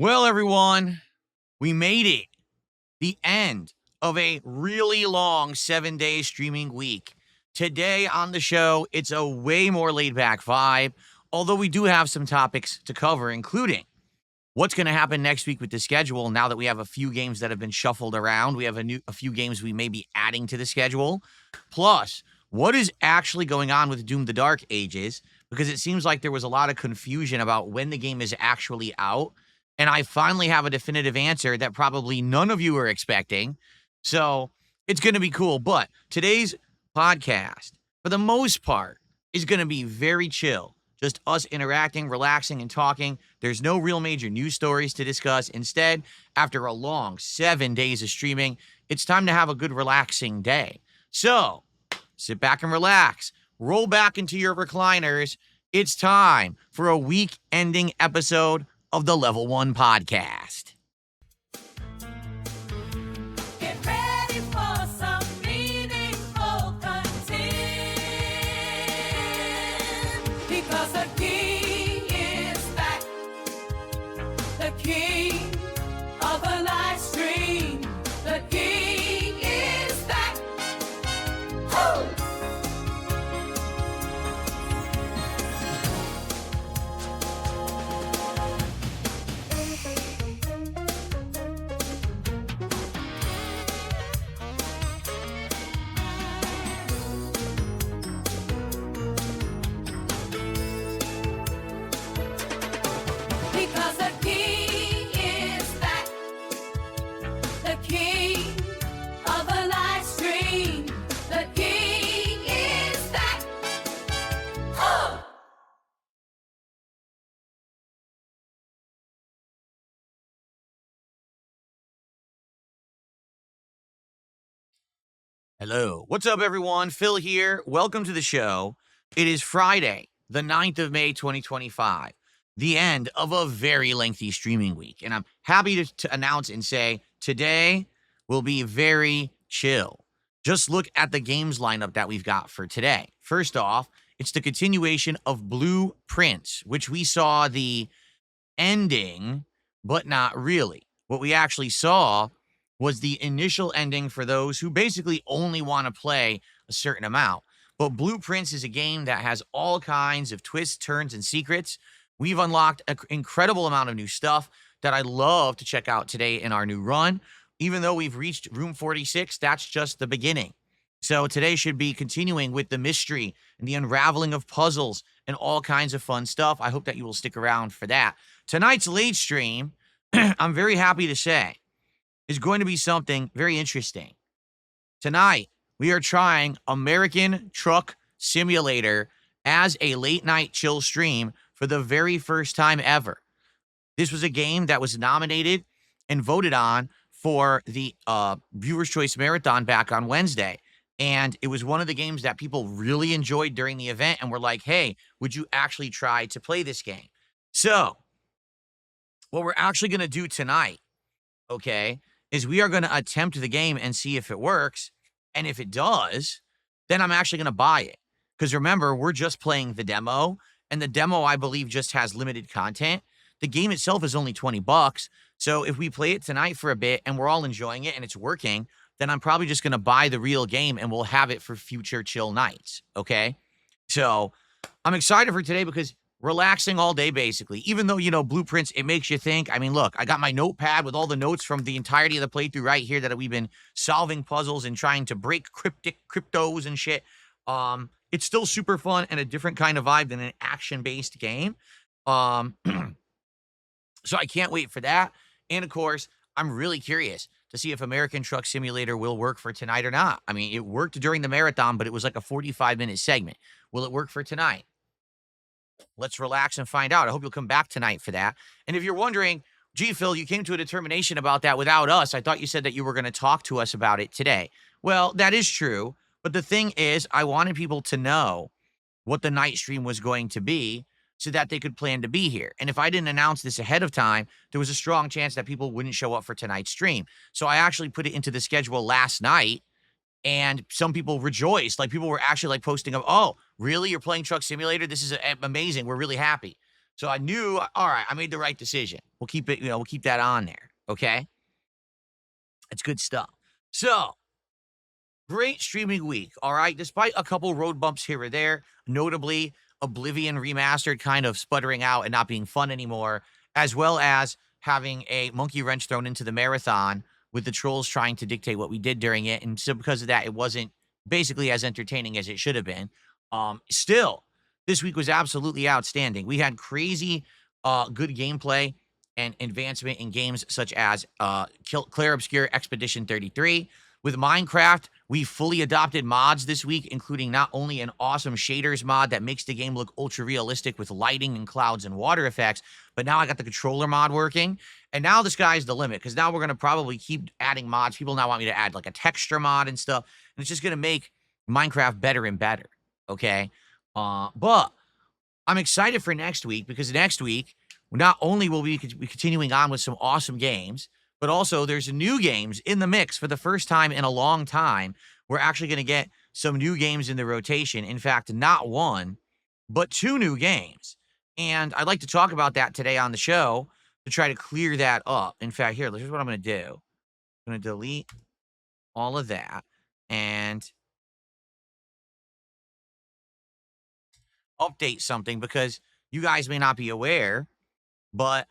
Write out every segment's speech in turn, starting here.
Well, everyone, we made it. The end of a really long 7-day streaming week. Today on the show, it's a way more laid back vibe, although we do have some topics to cover, including what's going to happen next week with the schedule now that we have a few games that have been shuffled around. We have a few games we may be adding to the schedule. Plus, what is actually going on with Doom the Dark Ages, because it seems like there was a lot of confusion about when the game is actually out. And I finally have a definitive answer that probably none of you are expecting. So it's going to be cool. But today's podcast, for the most part, is going to be very chill. Just us interacting, relaxing, and talking. There's no real major news stories to discuss. Instead, after a long 7 days of streaming, it's time to have a good, relaxing day. So sit back and relax. Roll back into your recliners. It's time for a week-ending episode of the Level 1 Podcast. Get ready for some meaningful content, because the king is back, the king of the live stream, the king is back. Woo! Because the king is back, the king of the live stream, the king is back. Oh! Hello. What's up, everyone? Phil here. Welcome to the show. It is Friday, the 9th of May, 2025, the end of a very lengthy streaming week. And I'm happy to announce and say today will be very chill. Just look at the games lineup that we've got for today. First off, it's the continuation of Blueprints, which we saw the ending, but not really. What we actually saw was the initial ending for those who basically only want to play a certain amount. But Blueprints is a game that has all kinds of twists, turns, and secrets. We've unlocked an incredible amount of new stuff that I love to check out today in our new run. Even though we've reached room 46, that's just the beginning. So today should be continuing with the mystery and the unraveling of puzzles and all kinds of fun stuff. I hope that you will stick around for that. Tonight's late stream, I'm very happy to say, is going to be something very interesting. Tonight, we are trying American Truck Simulator as a late night chill stream for the very first time ever. This was a game that was nominated and voted on for the Viewer's Choice Marathon back on Wednesday. And it was one of the games that people really enjoyed during the event and were like, hey, would you actually try to play this game? So, what we're actually going to do tonight, okay, is we are going to attempt the game and see if it works. And if it does, then I'm actually going to buy it. Because remember, we're just playing the demo. And the demo, I believe, just has limited content. The game itself is only $20. So if we play it tonight for a bit and we're all enjoying it and it's working, then I'm probably just going to buy the real game and we'll have it for future chill nights. Okay? So I'm excited for today because relaxing all day, basically. Even though, Blueprints, it makes you think. I mean, look, I got my notepad with all the notes from the entirety of the playthrough right here that we've been solving puzzles and trying to break cryptos and shit. It's still super fun and a different kind of vibe than an action-based game. So I can't wait for that. And, of course, I'm really curious to see if American Truck Simulator will work for tonight or not. I mean, it worked during the marathon, but it was like a 45-minute segment. Will it work for tonight? Let's relax and find out. I hope you'll come back tonight for that. And if you're wondering, gee, Phil, you came to a determination about that without us. I thought you said that you were going to talk to us about it today. Well, that is true. But the thing is, I wanted people to know what the night stream was going to be so that they could plan to be here. And if I didn't announce this ahead of time, there was a strong chance that people wouldn't show up for tonight's stream. So I actually put it into the schedule last night, and some people rejoiced. Like, people were actually like posting of, oh, really? You're playing Truck Simulator? This is amazing. We're really happy. So I knew, all right, I made the right decision. We'll keep it, we'll keep that on there. Okay. It's good stuff. So great streaming week. All right. Despite a couple road bumps here or there, notably Oblivion Remastered kind of sputtering out and not being fun anymore, as well as having a monkey wrench thrown into the marathon with the trolls trying to dictate what we did during it. And so because of that, it wasn't basically as entertaining as it should have been. Still, this week was absolutely outstanding. We had crazy good gameplay and advancement in games such as Clair Obscure Expedition 33. With Minecraft, we fully adopted mods this week, including not only an awesome shaders mod that makes the game look ultra realistic with lighting and clouds and water effects, but now I got the controller mod working. And now the sky's the limit, because now we're going to probably keep adding mods. People now want me to add like a texture mod and stuff, and it's just going to make Minecraft better and better. Okay. But I'm excited for next week, because next week, not only will we be continuing on with some awesome games, but also there's new games in the mix for the first time in a long time. We're actually going to get some new games in the rotation. In fact, not one, but 2 new games. And I'd like to talk about that today on the show to try to clear that up. In fact, here's what I'm going to do. I'm going to delete all of that and update something, because you guys may not be aware, but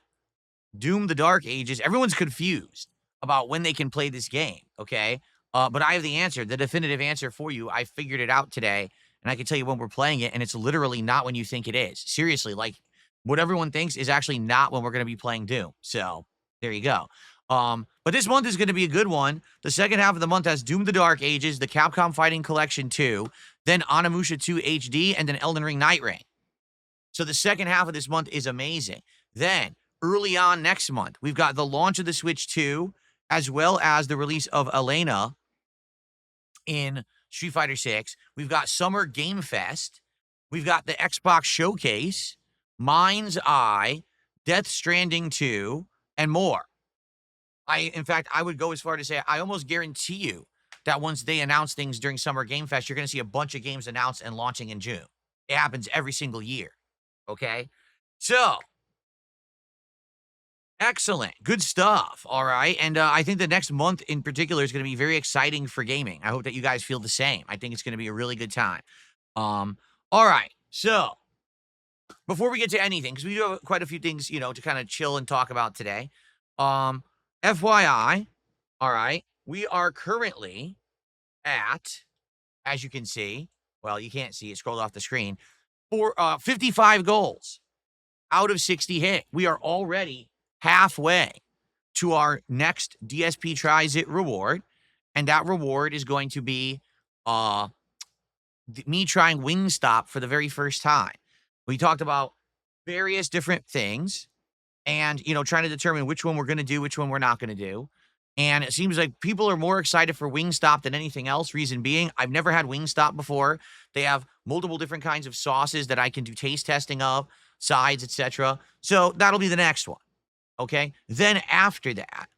Doom the Dark Ages, everyone's confused about when they can play this game, okay? But I have the answer, the definitive answer for you. I figured it out today, and I can tell you when we're playing it, and it's literally not when you think it is. Seriously, like, what everyone thinks is actually not when we're going to be playing Doom. So, there you go. But this month is going to be a good one. The second half of the month has Doom the Dark Ages, the Capcom Fighting Collection 2, then Onimusha 2 HD, and then Elden Ring Night Rain. So the second half of this month is amazing. Then, early on next month, we've got the launch of the Switch 2, as well as the release of Elena in Street Fighter 6. We've got Summer Game Fest. We've got the Xbox Showcase, Mind's Eye, Death Stranding 2, and more. In fact, I would go as far to say I almost guarantee you that once they announce things during Summer Game Fest, you're going to see a bunch of games announced and launching in June. It happens every single year. Okay? So, excellent. Good stuff. All right. And I think the next month in particular is going to be very exciting for gaming. I hope that you guys feel the same. I think it's going to be a really good time. All right. So, before we get to anything, because we do have quite a few things, to kind of chill and talk about today. FYI, all right, we are currently at, as you can see, well, you can't see it, scrolled off the screen, for 55 goals out of 60 hit. We are already halfway to our next DSP Tries It reward, and that reward is going to be me trying Wingstop for the very first time. We talked about various different things and, trying to determine which one we're going to do, which one we're not going to do. And it seems like people are more excited for Wingstop than anything else. Reason being, I've never had Wingstop before. They have multiple different kinds of sauces that I can do taste testing of, sides, etc. So that'll be the next one. Okay. Then after that,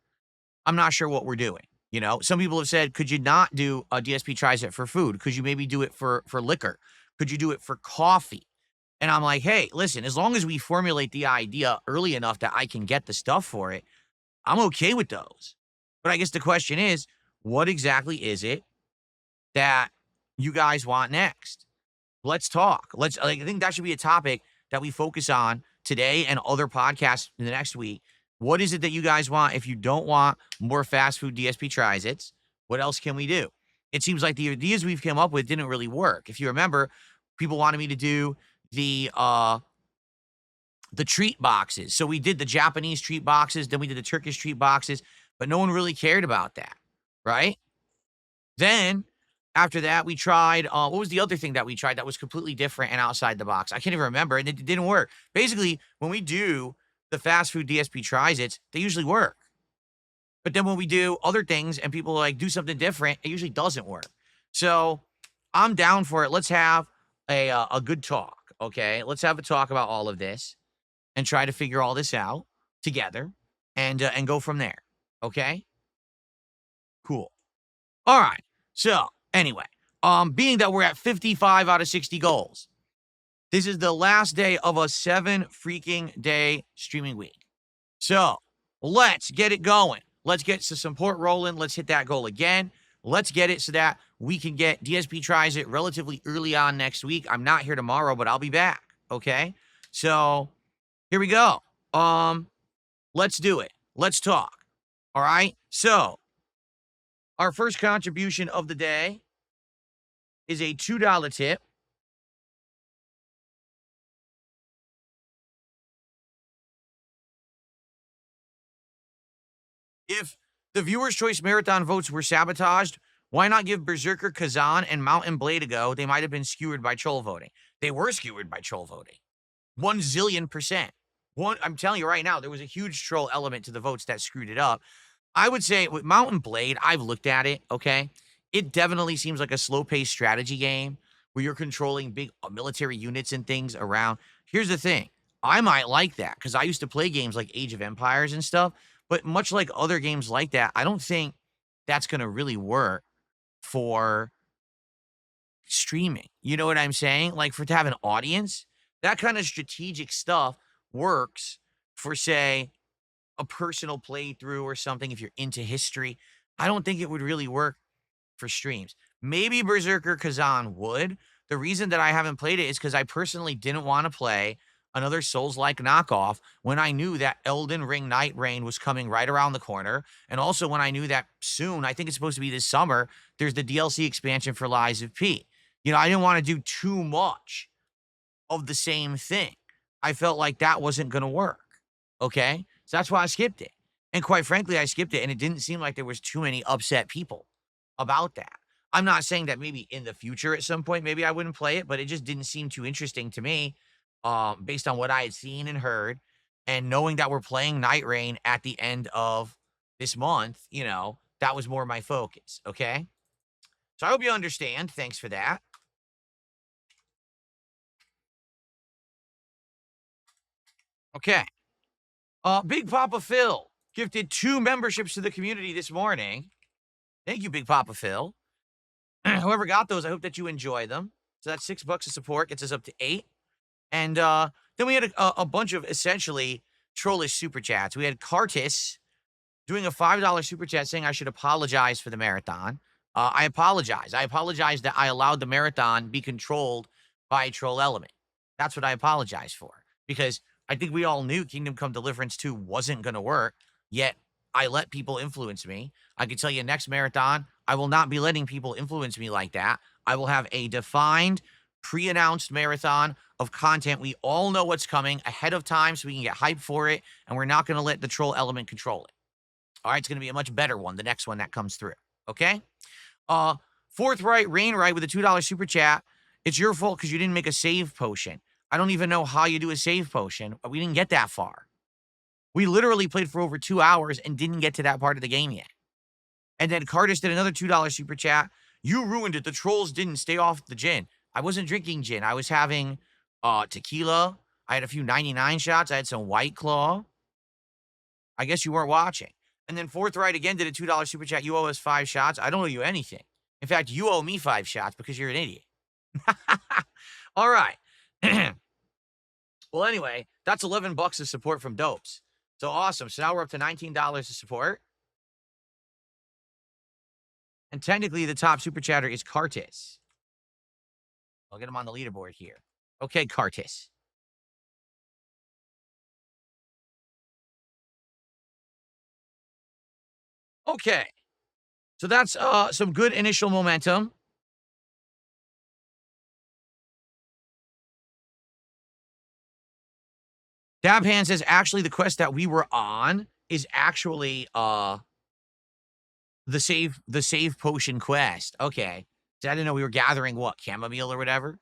I'm not sure what we're doing. Some people have said, could you not do a DSP Tries It for food? Could you maybe do it for liquor? Could you do it for coffee? And I'm like, hey, listen, as long as we formulate the idea early enough that I can get the stuff for it, I'm okay with those. But I guess the question is, what exactly is it that you guys want next? Let's talk. I think that should be a topic that we focus on today and other podcasts in the next week. What is it that you guys want? If you don't want more fast food DSP Tries It, what else can we do? It seems like the ideas we've come up with didn't really work. If you remember, people wanted me to do the treat boxes. So we did the Japanese treat boxes, then we did the Turkish treat boxes, but no one really cared about that, right? Then after that, we tried, what was the other thing that we tried that was completely different and outside the box? I can't even remember, and it didn't work. Basically, when we do the fast food DSP Tries It, they usually work. But then when we do other things and people do something different, it usually doesn't work. So I'm down for it. Let's have a good talk, okay? Let's have a talk about all of this and try to figure all this out together and go from there, okay? Cool. All right. So anyway, being that we're at 55 out of 60 goals, This is the last day of a 7 freaking day streaming week. So let's get it going. Let's get some support rolling. Let's hit that goal again. Let's get it so that we can get DSP tries it relatively early on next week. I'm not here tomorrow, but I'll be back. Okay. So here we go. Let's do it. Let's talk. All right. So our first contribution of the day is a $2 tip. If the viewers' choice marathon votes were sabotaged, why not give Berserker Kazan and Mountain Blade a go? They might have been skewered by troll voting. They were skewered by troll voting. 1,000,000,000%. I'm telling you right now, there was a huge troll element to the votes that screwed it up. I would say with Mountain Blade, I've looked at it, okay? It definitely seems like a slow-paced strategy game where you're controlling big military units and things around. Here's the thing. I might like that because I used to play games like Age of Empires and stuff, but much like other games like that, I don't think that's going to really work for streaming. You know what I'm saying? Like to have an audience, that kind of strategic stuff works for, say, a personal playthrough or something if you're into history. I don't think it would really work for streams. Maybe Berserker Kazan would. The reason that I haven't played it is because I personally didn't want to play another Souls-like knockoff when I knew that Elden Ring Night Rain was coming right around the corner. And also when I knew that soon, I think it's supposed to be this summer, there's the DLC expansion for Lies of P. You know, I didn't want to do too much of the same thing. I felt like that wasn't going to work. Okay? So that's why I skipped it. And quite frankly, I skipped it, and it didn't seem like there was too many upset people about that. I'm not saying that maybe in the future at some point, maybe I wouldn't play it, but it just didn't seem too interesting to me based on what I had seen and heard. And knowing that we're playing Night Rain at the end of this month, you know, that was more my focus, okay? So I hope you understand. Thanks for that. Okay. Big Papa Phil gifted 2 memberships to the community this morning. Thank you, Big Papa Phil. Whoever got those, I hope that you enjoy them. So that's $6 of support, gets us up to 8. And then we had a bunch of essentially trollish super chats. We had Cartis doing a $5 super chat saying I should apologize for the marathon. I apologize. I apologize that I allowed the marathon be controlled by a troll element. That's what I apologize for. Because I think we all knew Kingdom Come Deliverance 2 wasn't going to work, yet I let people influence me. I can tell you next marathon, I will not be letting people influence me like that. I will have a defined, pre-announced marathon of content. We all know what's coming ahead of time so we can get hyped for it, and we're not going to let the troll element control it. All right, it's going to be a much better one, the next one that comes through, okay? Forthright Rainright with a $2 super chat. It's your fault because you didn't make a save potion. I don't even know how you do a save potion. We didn't get that far. We literally played for over 2 hours and didn't get to that part of the game yet. And then Cardis did another $2 super chat. You ruined it. The trolls didn't stay off the gin. I wasn't drinking gin. I was having tequila. I had a few 99 shots. I had some White Claw. I guess you weren't watching. And then Forthright again did a $2 super chat. You owe us 5 shots. I don't owe you anything. In fact, you owe me 5 shots because you're an idiot. All right. Well, anyway, that's $11 of support from Dopes. So awesome. So now we're up to $19 of support. And technically, the top super chatter is Cartis. I'll get him on the leaderboard here. Okay, Cartis. Okay. So that's some good initial momentum. Dabhan says, actually, the quest that we were on is actually the save potion quest. Okay. So I didn't know we were gathering what, chamomile or whatever.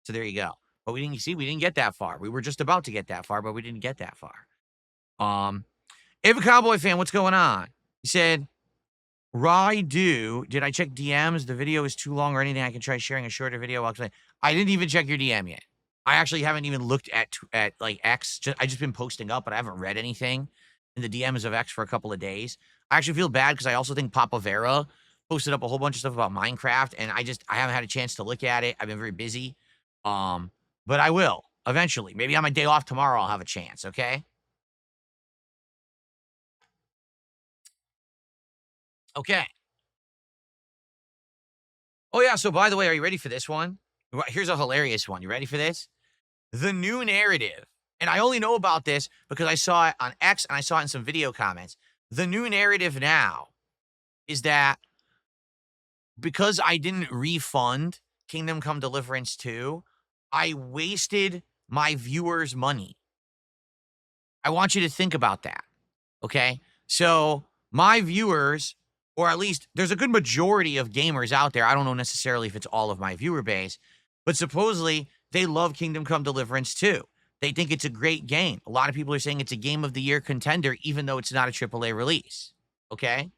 So there you go. But we didn't get that far. We were just about to get that far, but we didn't get that far. Ava Cowboy fan, what's going on? He said, did I check DMs? The video is too long or anything. I can try sharing a shorter video. I didn't even check your DM yet. I actually haven't even looked at like X. I just been posting up, but I haven't read anything in the DMs of X for a couple of days. I actually feel bad because I also think Papa Vera posted up a whole bunch of stuff about Minecraft, and I haven't had a chance to look at it. I've been very busy. but I will eventually. Maybe on my day off tomorrow, I'll have a chance, okay? Okay. Oh, yeah. So, by the way, are you ready for this one? Here's a hilarious one. You ready for this? The new narrative. And I only know about this because I saw it on X and I saw it in some video comments. The new narrative now is that because I didn't refund Kingdom Come Deliverance 2, I wasted my viewers' money. I want you to think about that. Okay. So my viewers, or at least there's a good majority of gamers out there. I don't know necessarily if it's all of my viewer base, but supposedly they love Kingdom Come Deliverance 2. They think it's a great game. A lot of people are saying it's a game of the year contender, even though it's not a AAA release. Okay.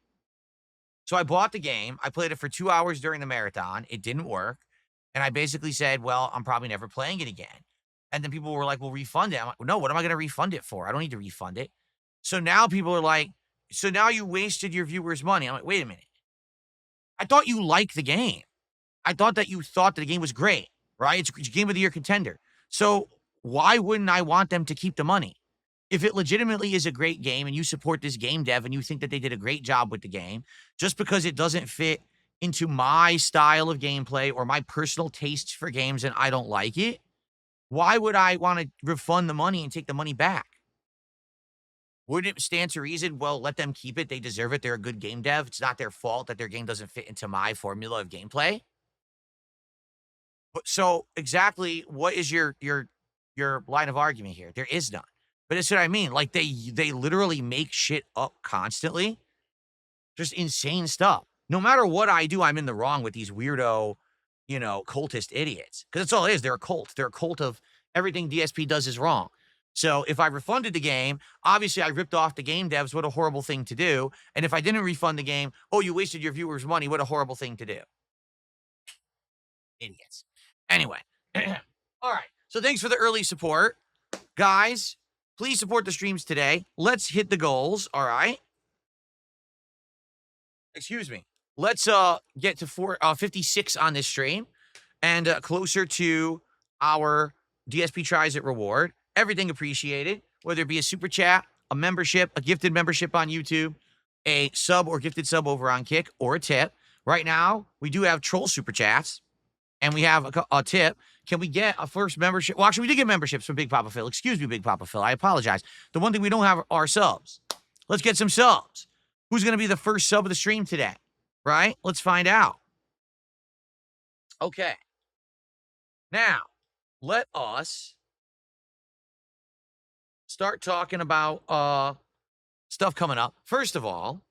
So I bought the game. I played it for 2 hours during the marathon. It didn't work. And I basically said, well, I'm probably never playing it again. And then people were like, well, refund it. I'm like, no, what am I going to refund it for? I don't need to refund it. So now people are like, so now you wasted your viewers' money. I'm like, wait a minute. I thought you liked the game. I thought that you thought that the game was great, right? It's a game of the year contender. So why wouldn't I want them to keep the money? If it legitimately is a great game and you support this game dev and you think that they did a great job with the game, just because it doesn't fit into my style of gameplay or my personal tastes for games and I don't like it, why would I want to refund the money and take the money back? Wouldn't it stand to reason, well, let them keep it. They deserve it. They're a good game dev. It's not their fault that their game doesn't fit into my formula of gameplay. But so exactly what is your line of argument here? There is none. But that's what I mean. Like they literally make shit up constantly. Just insane stuff. No matter what I do, I'm in the wrong with these weirdo, cultist idiots. Because that's all it is. They're a cult. They're a cult of everything DSP does is wrong. So if I refunded the game, obviously I ripped off the game devs. What a horrible thing to do. And if I didn't refund the game, oh, you wasted your viewers' money. What a horrible thing to do. Idiots. Anyway. All right. So thanks for the early support. Guys, please support the streams today. Let's hit the goals. All right. Excuse me. Let's get to 56 on this stream and closer to our DSP tries it reward. Everything appreciated, whether it be a super chat, a membership, a gifted membership on YouTube, a sub or gifted sub over on Kick, or a tip. Right now, we do have troll super chats and we have a tip. Can we get a first membership? Well, actually, we did get memberships from Big Papa Phil. Excuse me, Big Papa Phil. I apologize. The one thing we don't have are subs. Let's get some subs. Who's going to be the first sub of the stream today? Right? Let's find out. Okay. Now, let us start talking about stuff coming up. First of all,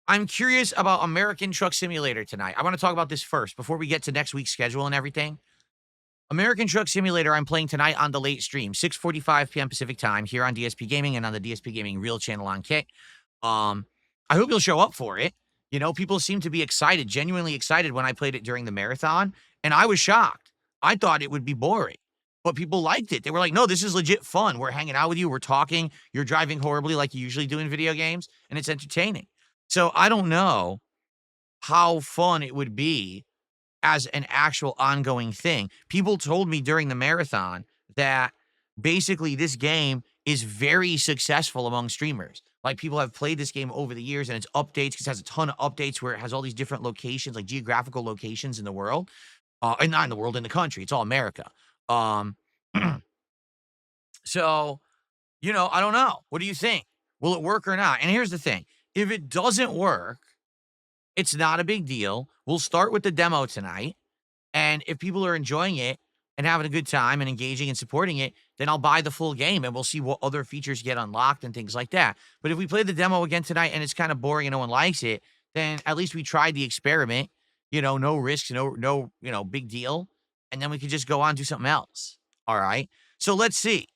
I'm curious about American Truck Simulator tonight. I want to talk about this first before we get to next week's schedule and everything. American Truck Simulator, I'm playing tonight on the late stream, 6:45 p.m. Pacific time here on DSP Gaming and on the DSP Gaming Real channel on Kick. I hope you'll show up for it. People seem to be excited, genuinely excited when I played it during the marathon, and I was shocked. I thought it would be boring, but people liked it. They were like, no, this is legit fun. We're hanging out with you. We're talking. You're driving horribly like you usually do in video games, and it's entertaining. So I don't know how fun it would be as an actual ongoing thing. People told me during the marathon that basically this game is very successful among streamers. Like, people have played this game over the years, and it's updates because it has a ton of updates where it has all these different locations, like geographical locations in the world. And not in the world, in the country. It's all America. So, I don't know. What do you think? Will it work or not? And here's the thing. If it doesn't work, it's not a big deal. We'll start with the demo tonight. And if people are enjoying it and having a good time and engaging and supporting it, then I'll buy the full game and we'll see what other features get unlocked and things like that. But if we play the demo again tonight and it's kind of boring and no one likes it, then at least we tried the experiment. No risks, no, big deal. And then we could just go on and do something else. All right. So let's see.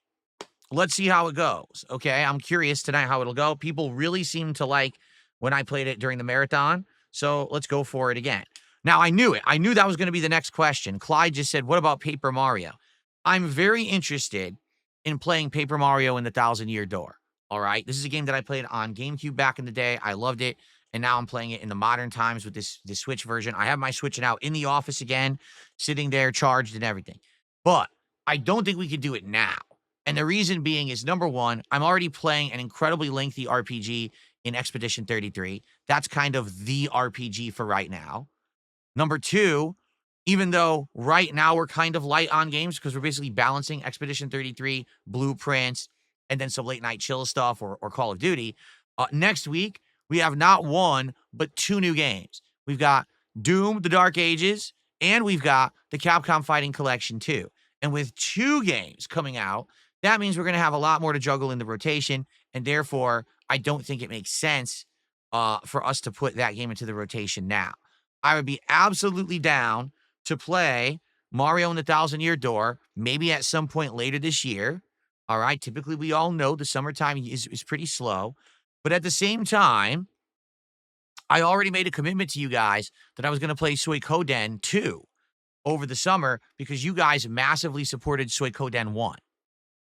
Let's see how it goes. Okay. I'm curious tonight how it'll go. People really seem to like when I played it during the marathon. So let's go for it again. Now, I knew it. I knew that was going to be the next question. Clyde just said, what about Paper Mario? I'm very interested in playing Paper Mario in the 1,000-Year Door. All right. This is a game that I played on GameCube back in the day. I loved it. And now I'm playing it in the modern times with this Switch version. I have my Switch now in the office again, sitting there charged and everything. But I don't think we could do it now. And the reason being is, number one, I'm already playing an incredibly lengthy RPG in Expedition 33. That's kind of the RPG for right now. Number two, even though right now we're kind of light on games because we're basically balancing Expedition 33, Blueprints, and then some late night chill stuff or Call of Duty. Next week, we have not one, but 2 new games. We've got Doom, The Dark Ages, and we've got the Capcom Fighting Collection 2. And with 2 games coming out, that means we're going to have a lot more to juggle in the rotation. And therefore, I don't think it makes sense for us to put that game into the rotation now. I would be absolutely down to play Mario and the Thousand Year Door, maybe at some point later this year. All right. Typically, we all know the summertime is pretty slow. But at the same time, I already made a commitment to you guys that I was going to play Suikoden 2 over the summer because you guys massively supported Suikoden 1.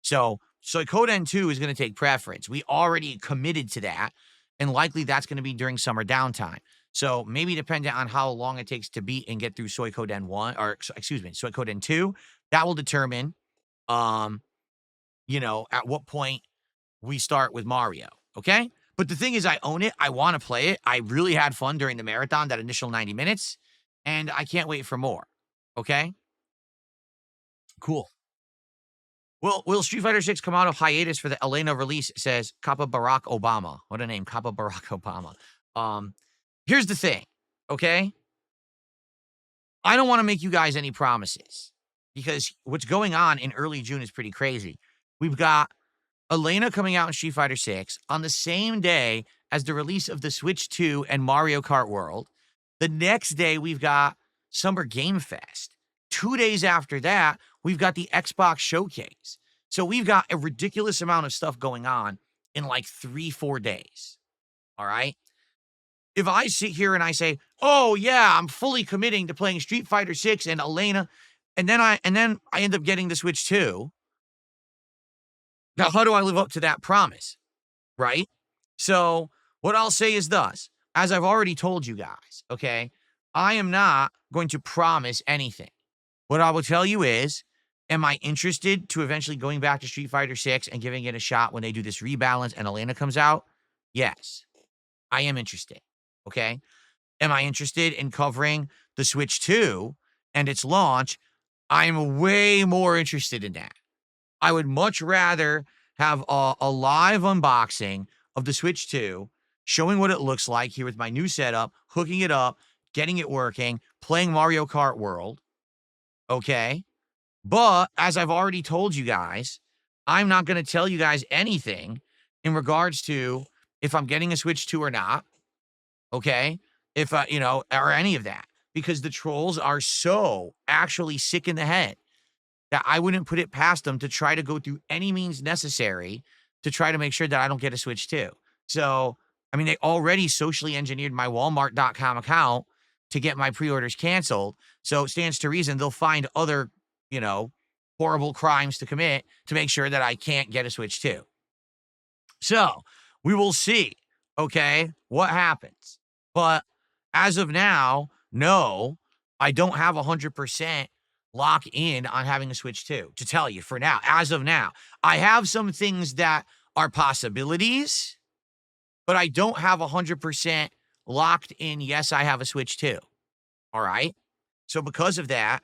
So Suikoden 2 is going to take preference. We already committed to that, and likely that's going to be during summer downtime. So maybe depending on how long it takes to beat and get through Suikoden 1, or excuse me, Suikoden 2, that will determine, at what point we start with Mario, okay? But the thing is, I own it. I want to play it. I really had fun during the marathon, that initial 90 minutes, and I can't wait for more, okay? Cool. Well, will Street Fighter 6 come out of hiatus for the Elena release? Says Kappa Barack Obama. What a name, Kappa Barack Obama. Here's the thing, okay? I don't want to make you guys any promises because what's going on in early June is pretty crazy. We've got Elena coming out in Street Fighter 6 on the same day as the release of the Switch 2 and Mario Kart World. The next day, we've got Summer Game Fest. 2 days after that, we've got the Xbox Showcase. So we've got a ridiculous amount of stuff going on in like 3-4 days. All right? If I sit here and I say, oh yeah, I'm fully committing to playing Street Fighter 6 and Elena, and then I end up getting the Switch 2, now how do I live up to that promise? Right? So what I'll say is thus, as I've already told you guys, okay, I am not going to promise anything. What I will tell you is, am I interested to eventually going back to Street Fighter 6 and giving it a shot when they do this rebalance and Elena comes out? Yes, I am interested. Okay. Am I interested in covering the Switch 2 and its launch? I'm way more interested in that. I would much rather have a live unboxing of the Switch 2, showing what it looks like here with my new setup, hooking it up, getting it working, playing Mario Kart World. Okay. But as I've already told you guys, I'm not going to tell you guys anything in regards to if I'm getting a Switch 2 or not. Okay. If, or any of that, because the trolls are so actually sick in the head that I wouldn't put it past them to try to go through any means necessary to try to make sure that I don't get a Switch 2. So, I mean, they already socially engineered my Walmart.com account to get my pre-orders canceled. So it stands to reason they'll find other, horrible crimes to commit to make sure that I can't get a Switch 2. So we will see, okay, what happens. But as of now, no, I don't have 100% lock in on having a Switch 2 to tell you for now. As of now, I have some things that are possibilities, but I don't have 100% locked in. Yes, I have a Switch 2. All right. So because of that,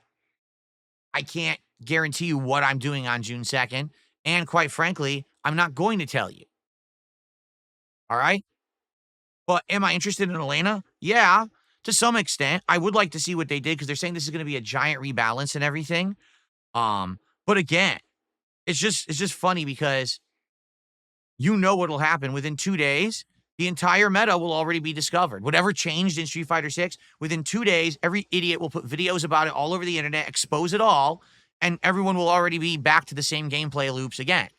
I can't guarantee you what I'm doing on June 2nd. And quite frankly, I'm not going to tell you. All right. But am I interested in Elena? Yeah, to some extent. I would like to see what they did because they're saying this is going to be a giant rebalance and everything. But again, it's just funny because what'll happen within 2 days. The entire meta will already be discovered. Whatever changed in Street Fighter 6, within 2 days, every idiot will put videos about it all over the internet, expose it all, and everyone will already be back to the same gameplay loops again.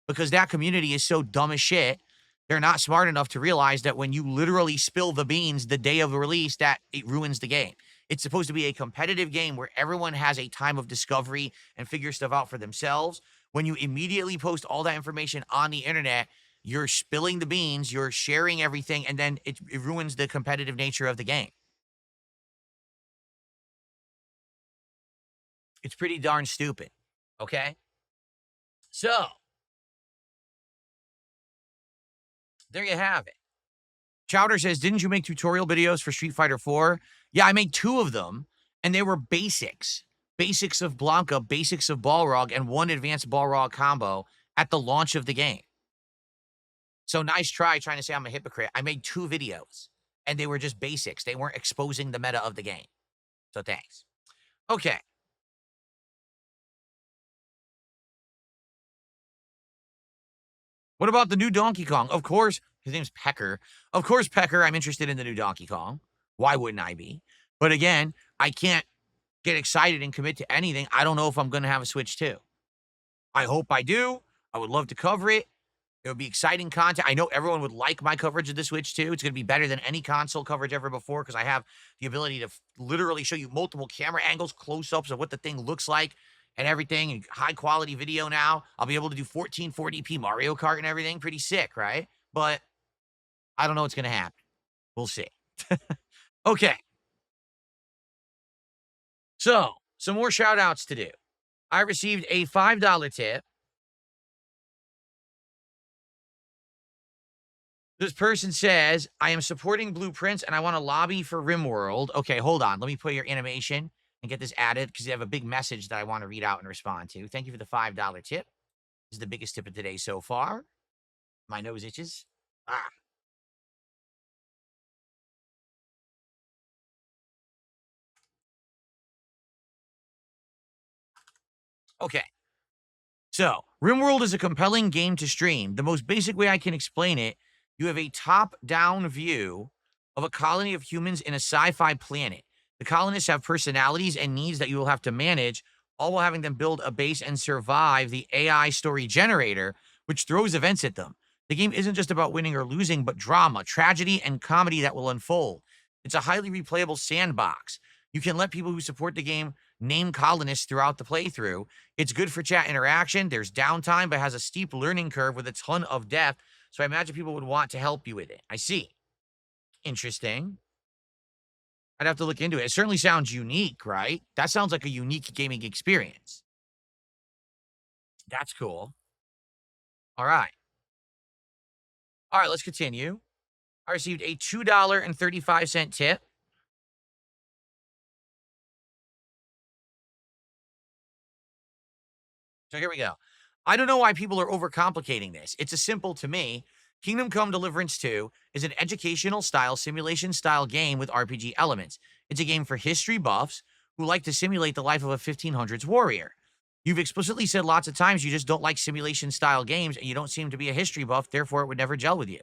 Because that community is so dumb as shit. They're not smart enough to realize that when you literally spill the beans the day of the release, that it ruins the game. It's supposed to be a competitive game where everyone has a time of discovery and figure stuff out for themselves. When you immediately post all that information on the internet, you're spilling the beans, you're sharing everything, and then it ruins the competitive nature of the game. It's pretty darn stupid. Okay? So, there you have it. Chowder says, didn't you make tutorial videos for Street Fighter 4? Yeah, I made 2 of them, and they were basics. Basics of Blanca, basics of Balrog, and 1 advanced Balrog combo at the launch of the game. So nice try trying to say I'm a hypocrite. I made 2 videos, and they were just basics. They weren't exposing the meta of the game. So thanks. Okay. What about the new Donkey Kong? Of course, his name's Pecker. Of course, Pecker, I'm interested in the new Donkey Kong. Why wouldn't I be? But again, I can't get excited and commit to anything. I don't know if I'm going to have a Switch 2. I hope I do. I would love to cover it. It would be exciting content. I know everyone would like my coverage of the Switch 2. It's going to be better than any console coverage ever before because I have the ability to literally show you multiple camera angles, close-ups of what the thing looks like and everything, and high-quality video now. I'll be able to do 1440p Mario Kart and everything. Pretty sick, right? But I don't know what's going to happen. We'll see. Okay. So, some more shout-outs to do. I received a $5 tip. This person says, I am supporting Blueprints and I want to lobby for RimWorld. Okay, hold on. Let me put your animation and get this added because you have a big message that I want to read out and respond to. Thank you for the $5 tip. This is the biggest tip of today so far. My nose itches. Ah. Okay. So, RimWorld is a compelling game to stream. The most basic way I can explain it, you have a top-down view of a colony of humans in a sci-fi planet. The colonists have personalities and needs that you will have to manage, all while having them build a base and survive the AI story generator, which throws events at them. The game isn't just about winning or losing, but drama, tragedy, and comedy that will unfold. It's a highly replayable sandbox. You can let people who support the game name colonists throughout the playthrough. It's good for chat interaction. There's downtime, but has a steep learning curve with a ton of depth. So I imagine people would want to help you with it. I see. Interesting. I'd have to look into it. It certainly sounds unique, right? That sounds like a unique gaming experience. That's cool. All right. All right, let's continue. I received a $2.35 tip. So here we go. I don't know why people are overcomplicating this. It's a simple to me. Kingdom Come Deliverance 2 is an educational style, simulation style game with RPG elements. It's a game for history buffs who like to simulate the life of a 1500s warrior. You've explicitly said lots of times you just don't like simulation style games and you don't seem to be a history buff, therefore it would never gel with you.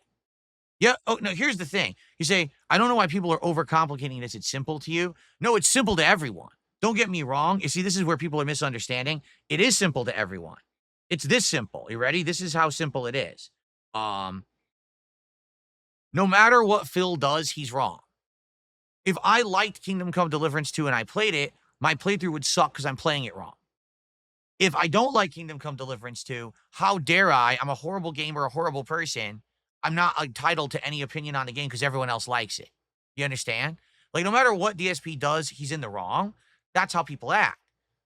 Yeah. Oh, no, here's the thing. You say, I don't know why people are overcomplicating this. It's simple to you. No, it's simple to everyone. Don't get me wrong. You see, this is where people are misunderstanding. It is simple to everyone. It's this simple. You ready? This is how simple it is. No matter what Phil does, he's wrong. If I liked Kingdom Come Deliverance 2 and I played it, my playthrough would suck because I'm playing it wrong. If I don't like Kingdom Come Deliverance 2, how dare I? I'm a horrible gamer, a horrible person. I'm not entitled to any opinion on the game because everyone else likes it. You understand? Like, no matter what DSP does, he's in the wrong. That's how people act.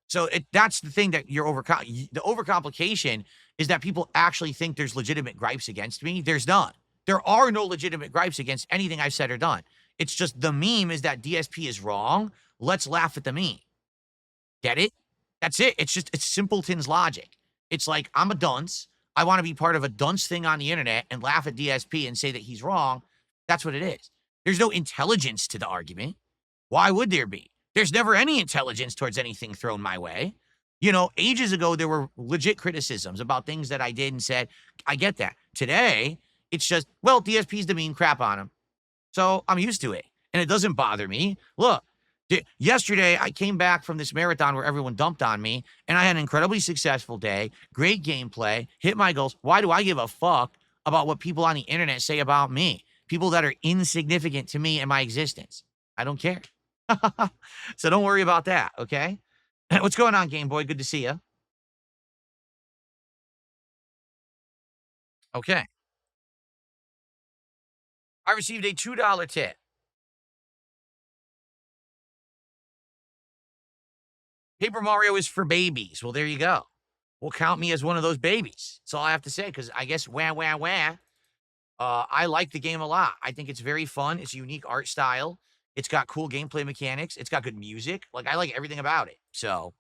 So that's the thing that you're the overcomplication is that people actually think there's legitimate gripes against me. There's none. There are no legitimate gripes against anything I've said or done. It's just the meme is that DSP is wrong. Let's laugh at the meme. Get it? That's it. It's simpleton's logic. It's like, I'm a dunce. I want to be part of a dunce thing on the internet and laugh at DSP and say that he's wrong. That's what it is. There's no intelligence to the argument. Why would there be? There's never any intelligence towards anything thrown my way. You know, ages ago, there were legit criticisms about things that I did and said. I get that. Today, it's just, well, DSP's the meme, crap on him. So I'm used to it. And it doesn't bother me. Look, yesterday, I came back from this marathon where everyone dumped on me, and I had an incredibly successful day, great gameplay, hit my goals. Why do I give a fuck about what people on the internet say about me? People that are insignificant to me and my existence. I don't care. So don't worry about that, okay? What's going on, Game Boy? Good to see you. Okay. I received a $2 tip. Paper Mario is for babies. Well, there you go. Well, count me as one of those babies. That's all I have to say, because I guess wah, wah, wah. I like the game a lot. I think it's very fun. It's a unique art style. It's got cool gameplay mechanics. It's got good music. Like, I like everything about it. So,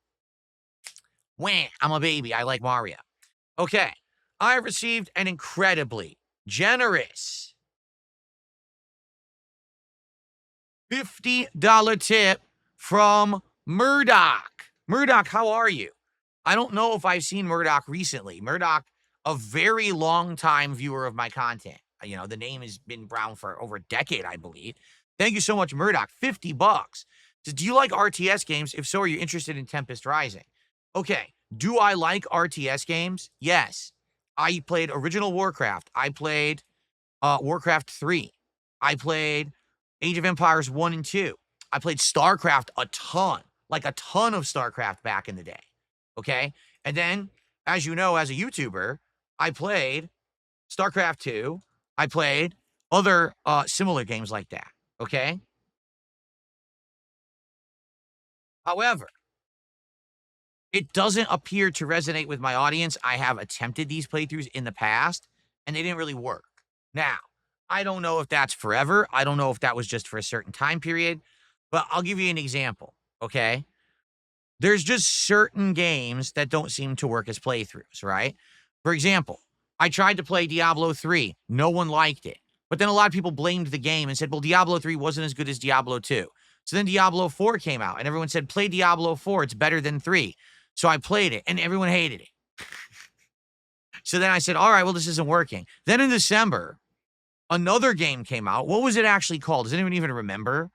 wah, I'm a baby. I like Mario. Okay. I received an incredibly generous $50 tip from Murdoch. Murdoch, how are you? I don't know if I've seen Murdoch recently. Murdoch, a very long time viewer of my content. You know, the name has been around for over a decade, I believe. Thank you so much, Murdoch. $50. Says, do you like RTS games? If so, are you interested in Tempest Rising? Okay. Do I like RTS games? Yes. I played original Warcraft. I played Warcraft 3. I played Age of Empires 1 and 2. I played StarCraft a ton, like a ton of StarCraft back in the day. Okay? And then, as you know, as a YouTuber, I played StarCraft 2. I played other similar games like that. Okay? However, it doesn't appear to resonate with my audience. I have attempted these playthroughs in the past, and they didn't really work. Now, I don't know if that's forever. I don't know if that was just for a certain time period, but I'll give you an example, okay? There's just certain games that don't seem to work as playthroughs, right? For example, I tried to play Diablo 3. No one liked it. But then a lot of people blamed the game and said, well, Diablo 3 wasn't as good as Diablo 2. So then Diablo 4 came out, and everyone said, play Diablo 4. It's better than 3. So I played it, and everyone hated it. So then I said, all right, well, this isn't working. Then in December, another game came out. What was it actually called? Does anyone even remember?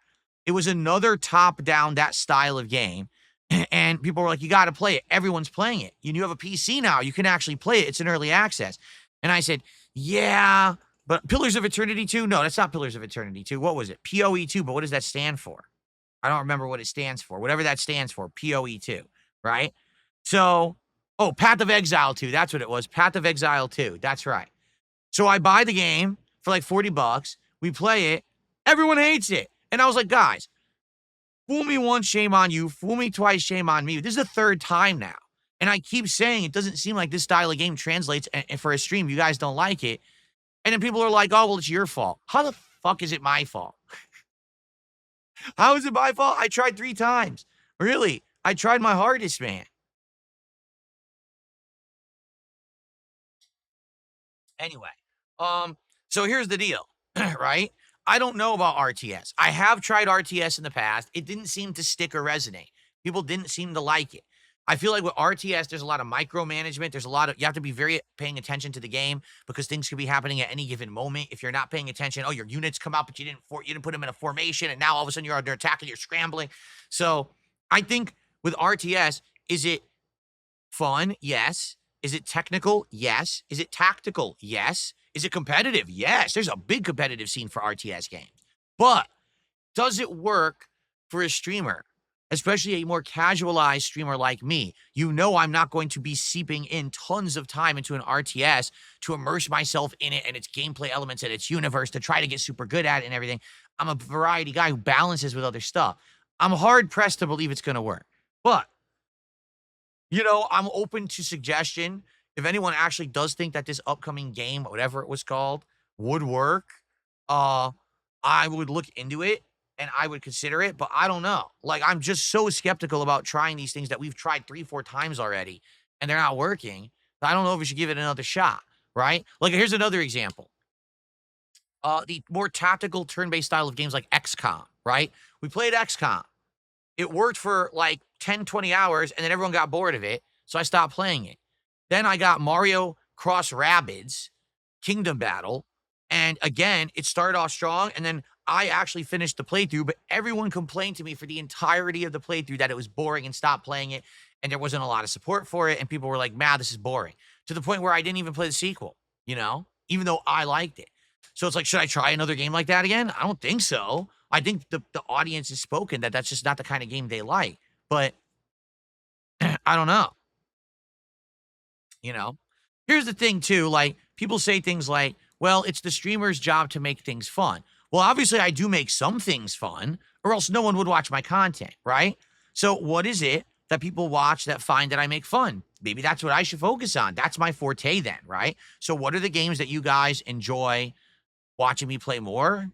It was another top-down, that style of game. And people were like, you got to play it. Everyone's playing it. You have a PC now. You can actually play it. It's in early access. And I said, yeah, but Pillars of Eternity 2? No, that's not Pillars of Eternity 2. What was it? PoE 2, but what does that stand for? I don't remember what it stands for. Whatever that stands for, PoE 2, right? So, oh, Path of Exile 2. That's what it was. Path of Exile 2. That's right. So I buy the game for like $40. We play it. Everyone hates it. And I was like, guys, fool me once, shame on you. Fool me twice, shame on me. This is the third time now. And I keep saying it doesn't seem like this style of game translates, and for a stream, you guys don't like it. And then people are like, oh, well, it's your fault. How the fuck is it my fault? How is it my fault? I tried 3 times. Really, I tried my hardest, man. Anyway, so here's the deal, right? I don't know about RTS. I have tried RTS in the past. It didn't seem to stick or resonate. People didn't seem to like it. I feel like with RTS, there's a lot of micromanagement. There's a lot of, you have to be very paying attention to the game because things could be happening at any given moment. If you're not paying attention, oh, your units come out, but you didn't put them in a formation, and now all of a sudden you're under attack and you're scrambling. So I think with RTS, is it fun? Yes. Is it technical? Yes. Is it tactical? Yes. Is it competitive? Yes. There's a big competitive scene for RTS games. But does it work for a streamer, especially a more casualized streamer like me? You know I'm not going to be seeping in tons of time into an RTS to immerse myself in it and its gameplay elements and its universe to try to get super good at it and everything. I'm a variety guy who balances with other stuff. I'm hard-pressed to believe it's going to work. But you know, I'm open to suggestion. If anyone actually does think that this upcoming game, whatever it was called, would work, I would look into it and I would consider it, but I don't know. Like, I'm just so skeptical about trying these things that we've tried 3-4 times already and they're not working. I don't know if we should give it another shot, right? Like, here's another example. The more tactical turn-based style of games like XCOM, right? We played XCOM. It worked for like 10, 20 hours, and then everyone got bored of it, so I stopped playing it. Then I got Mario Cross Rabbids, Kingdom Battle, and again, it started off strong, and then I actually finished the playthrough, but everyone complained to me for the entirety of the playthrough that it was boring and stopped playing it, and there wasn't a lot of support for it, and people were like, man, this is boring, to the point where I didn't even play the sequel, you know, even though I liked it. So it's like, should I try another game like that again? I don't think so. I think the audience has spoken that that's just not the kind of game they like. But I don't know. You know? Here's the thing, too. Like, people say things like, well, it's the streamer's job to make things fun. Well, obviously, I do make some things fun, or else no one would watch my content, right? So what is it that people watch that find that I make fun. Maybe that's what I should focus on. That's my forte then, right? So what are the games that you guys enjoy watching me play more?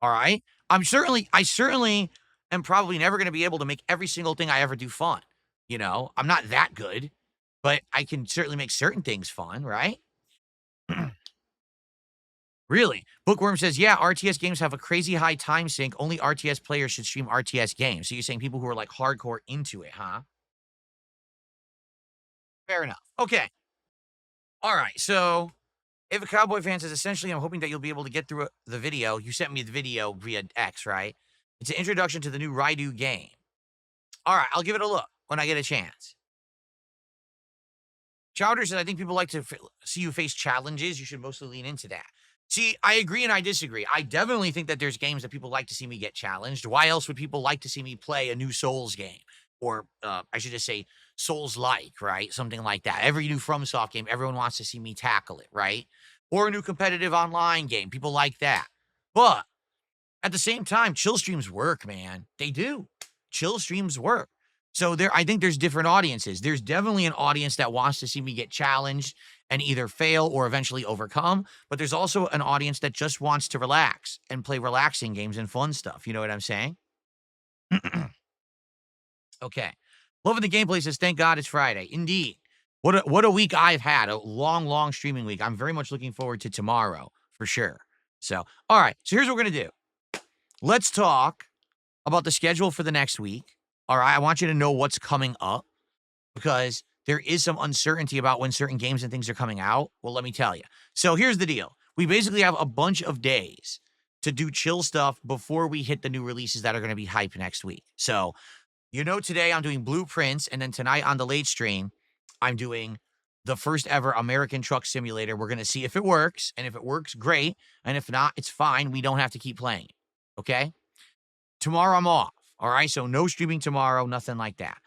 All right. I certainly am probably never going to be able to make every single thing I ever do fun. You know, I'm not that good, but I can certainly make certain things fun, right? Really? Bookworm says, yeah, RTS games have a crazy high time sink. Only RTS players should stream RTS games. So you're saying people who are like hardcore into it, huh? Fair enough. Okay. All right. So if a Cowboy fan says, essentially, I'm hoping that you'll be able to get through the video. You sent me the video via X, right? It's an introduction to the new Raidu game. All right. I'll give it a look when I get a chance. Chowder says, I think people like to see you face challenges. You should mostly lean into that. See, I agree and I disagree. I definitely think that there's games that people like to see me get challenged. Why else would people like to see me play a new Souls game? Or I should just say Souls-like, right? Something like that. Every new FromSoft game, everyone wants to see me tackle it, right? Or a new competitive online game. People like that. But at the same time, chill streams work, man. They do. Chill streams work. So I think there's different audiences. There's definitely an audience that wants to see me get challenged and either fail or eventually overcome. But there's also an audience that just wants to relax and play relaxing games and fun stuff. You know what I'm saying? Okay. Loving the gameplay says, thank God it's Friday. Indeed. What a week I've had. A long, long streaming week. I'm very much looking forward to tomorrow for sure. So, all right. So here's what we're going to do. Let's talk about the schedule for the next week. All right. I want you to know what's coming up because there is some uncertainty about when certain games and things are coming out. Well, let me tell you. So here's the deal. We basically have a bunch of days to do chill stuff before we hit the new releases that are going to be hype next week. So, you know, today I'm doing Blueprints, and then tonight on the late stream, I'm doing the first ever American Truck Simulator. We're going to see if it works, and if it works, great. And if not, it's fine. We don't have to keep playing it. Okay? Tomorrow I'm off. All right? So no streaming tomorrow, nothing like that.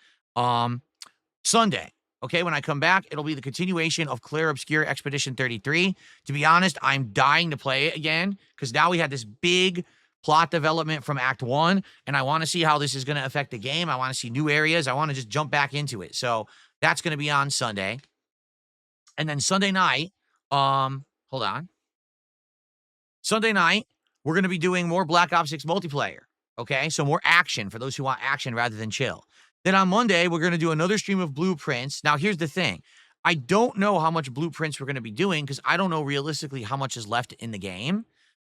Sunday, okay, when I come back, it'll be the continuation of Clair Obscure Expedition 33. To be honest, I'm dying to play it again because now we had this big plot development from Act 1, and I want to see how this is going to affect the game. I want to see new areas. I want to just jump back into it. So that's going to be on Sunday. And then Sunday night, hold on. Sunday night, we're going to be doing more Black Ops 6 multiplayer, okay? So more action for those who want action rather than chill. Then on Monday, we're going to do another stream of Blueprints. Now, here's the thing. I don't know how much Blueprints we're going to be doing because I don't know realistically how much is left in the game.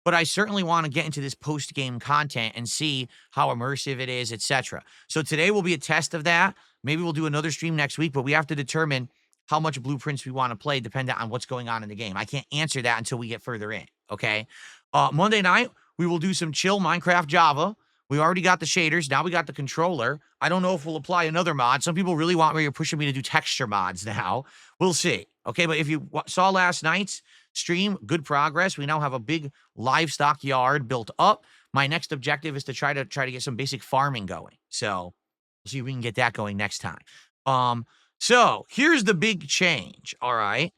But I certainly want to get into this post-game content and see how immersive it is, etc. So today will be a test of that. Maybe we'll do another stream next week, but we have to determine how much Blueprints we want to play depending on what's going on in the game. I can't answer that until we get further in, okay? Monday night, we will do some chill Minecraft Java. We already got the shaders. Now we got the controller. I don't know if we'll apply another mod. Some people really want me, you're pushing me to do texture mods now. We'll see, okay? But if you saw last night's stream, good progress. We now have a big livestock yard built up. My next objective is to try to get some basic farming going. So we'll see if we can get that going next time. So here's the big change. All right.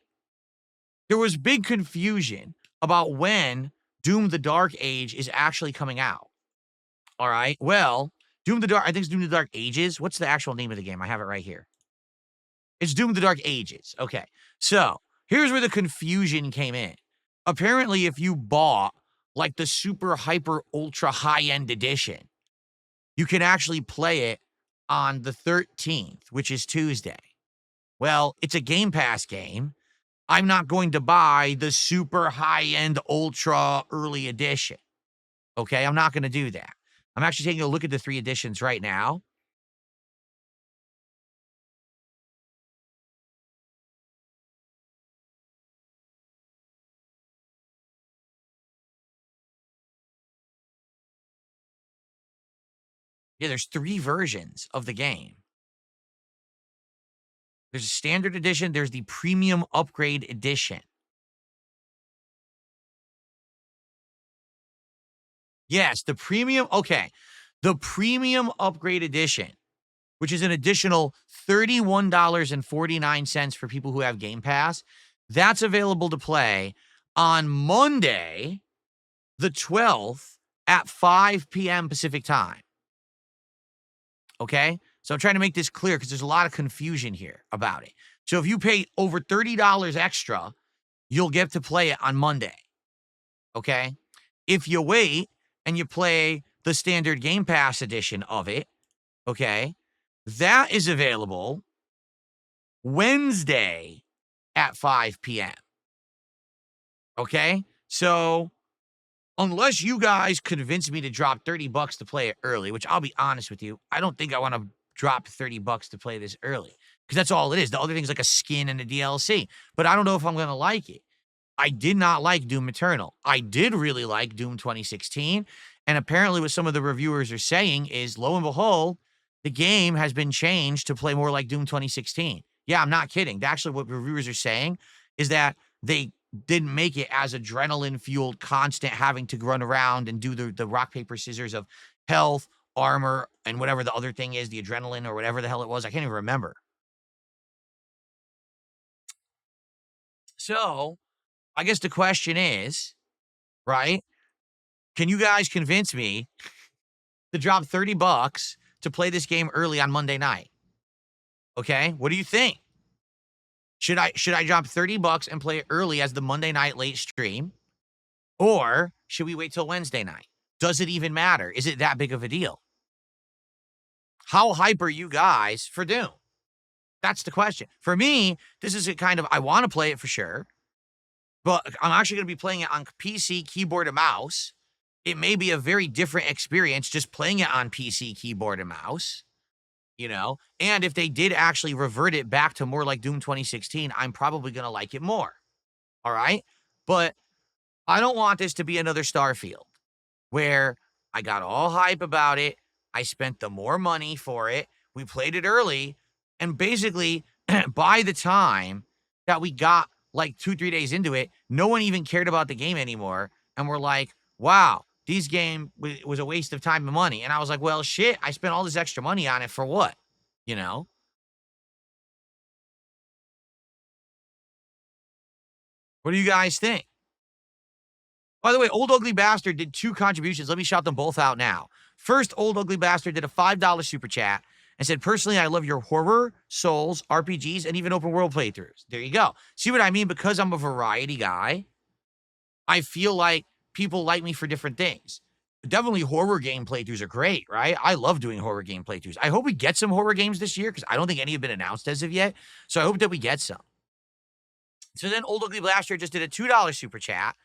There was big confusion about when Doom the Dark Age is actually coming out. All right. Well, I think it's Doom the Dark Ages. What's the actual name of the game? I have it right here. It's Doom the Dark Ages. Okay. So here's where the confusion came in. Apparently, if you bought like the super hyper ultra high-end edition, you can actually play it on the 13th, which is Tuesday. Well, it's a Game Pass game. I'm not going to buy the super high-end ultra early edition. Okay, I'm not going to do that. I'm actually taking a look at the 3 editions right now. Yeah, there's 3 versions of the game. There's a standard edition. There's the premium upgrade edition. Yes, the premium. Okay. The premium upgrade edition, which is an additional $31.49 for people who have Game Pass. That's available to play on Monday, the 12th at 5 p.m. Pacific time. Okay? It's So I'm trying to make this clear because there's a lot of confusion here about it. So if you pay over $30 extra, you'll get to play it on Monday. Okay? If you wait and you play the standard Game Pass edition of it, okay, that is available Wednesday at 5 p.m. Okay? So unless you guys convince me to drop $30 to play it early, which I'll be honest with you, I don't think I want to drop $30 to play this early because that's all it is. The other thing's like a skin and a DLC, but I don't know if I'm going to like it. I did not like Doom Eternal. I did really like Doom 2016. And apparently, what some of the reviewers are saying is, lo and behold, the game has been changed to play more like Doom 2016. Yeah, I'm not kidding. Actually, what reviewers are saying is that they didn't make it as adrenaline fueled, constant having to run around and do the rock, paper, scissors of health, armor, and whatever the other thing is, the adrenaline or whatever the hell it was. I can't even remember. So I guess the question is, right? Can you guys convince me to drop $30 to play this game early on Monday night? Okay, what do you think? Should I drop $30 and play it early as the Monday night late stream? Or should we wait till Wednesday night? Does it even matter? Is it that big of a deal? How hype are you guys for Doom? That's the question. For me, this is a kind of, I want to play it for sure, but I'm actually going to be playing it on PC, keyboard, and mouse. It may be a very different experience just playing it on PC, keyboard, and mouse, you know? And if they did actually revert it back to more like Doom 2016, I'm probably going to like it more. All right? But I don't want this to be another Starfield where I got all hype about it. I spent the more money for it. We played it early. And basically, by the time that we got like 2-3 days into it, no one even cared about the game anymore. And we're like, wow, this game was a waste of time and money. And I was like, well, shit, I spent all this extra money on it for what? You know? What do you guys think? By the way, Old Ugly Bastard did 2 contributions. Let me shout them both out now. First, Old Ugly Bastard did a $5 super chat and said, personally, I love your horror, souls, RPGs, and even open world playthroughs. There you go. See what I mean? Because I'm a variety guy, I feel like people like me for different things. Definitely horror game playthroughs are great, right? I love doing horror game playthroughs. I hope we get some horror games this year because I don't think any have been announced as of yet. So I hope that we get some. So then Old Ugly Blaster just did a $2 super chat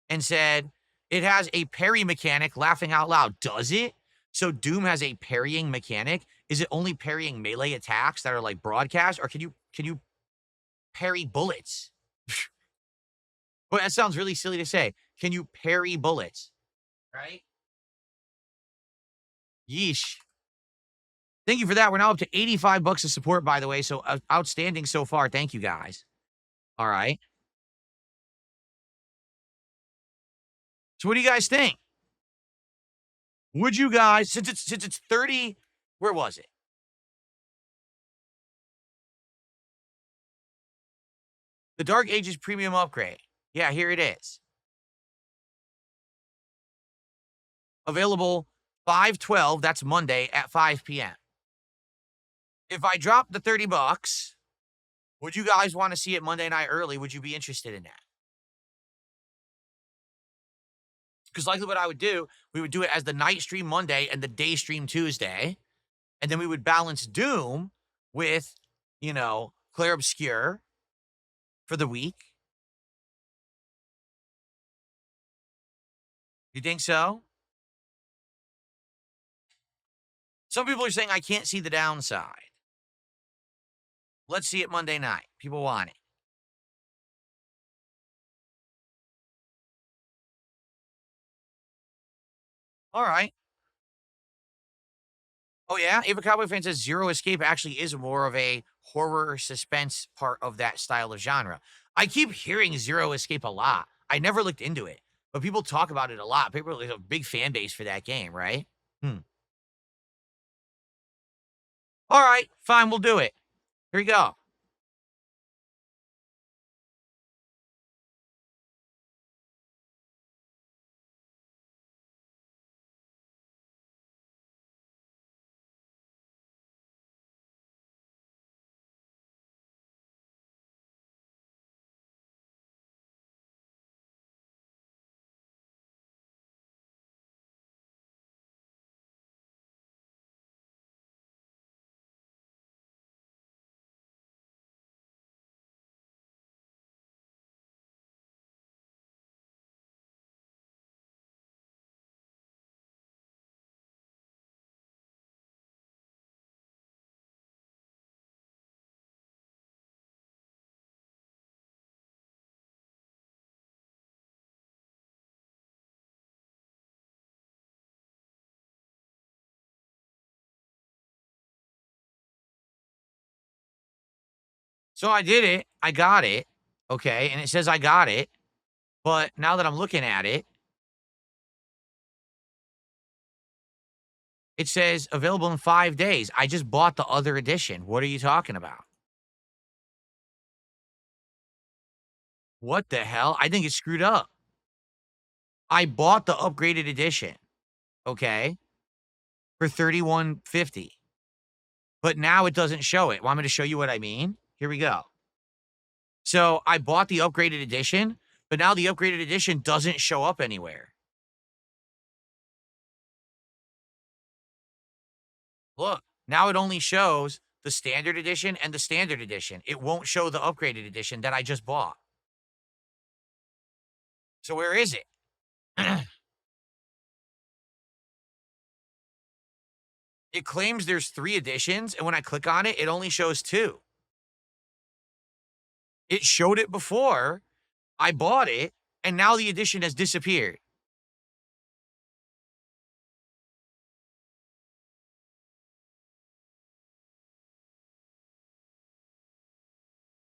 and said, it has a parry mechanic, laughing out loud. Does it? So Doom has a parrying mechanic. Is it only parrying melee attacks that are like broadcast, or can you parry bullets? Well, that sounds really silly to say. Can you parry bullets? Right? Yeesh. Thank you for that. We're now up to $85 of support, by the way. So outstanding so far. Thank you guys. All right. So what do you guys think? Would you guys, since it's 30, where was it? The Dark Ages premium upgrade. Yeah, here it is. Available 5/12, that's Monday at 5 p.m. If I drop the $30, would you guys want to see it Monday night early? Would you be interested in that? Because likely what I would do, we would do it as the night stream Monday and the day stream Tuesday. And then we would balance Doom with, Clair Obscure for the week. You think so? Some people are saying I can't see the downside. Let's see it Monday night. People want it. All right. Oh, yeah? Ava Cowboy fan says Zero Escape actually is more of a horror suspense part of that style of genre. I keep hearing Zero Escape a lot. I never looked into it, but people talk about it a lot. People have a big fan base for that game, right? All right, fine, we'll do it. Here you go. So I did it. I got it. Okay. And it says I got it. But now that I'm looking at it, it says available in 5 days. I just bought the other edition. What are you talking about? What the hell? I think it's screwed up. I bought the upgraded edition, okay, for 31.50. But now it doesn't show it. Want me to show you what I mean? Here we go. So I bought the upgraded edition, but now the upgraded edition doesn't show up anywhere. Look, now it only shows the standard edition and the standard edition. It won't show the upgraded edition that I just bought. So where is it? It claims there's 3 editions, and when I click on it, it only shows 2. It showed it before I bought it, and now the edition has disappeared.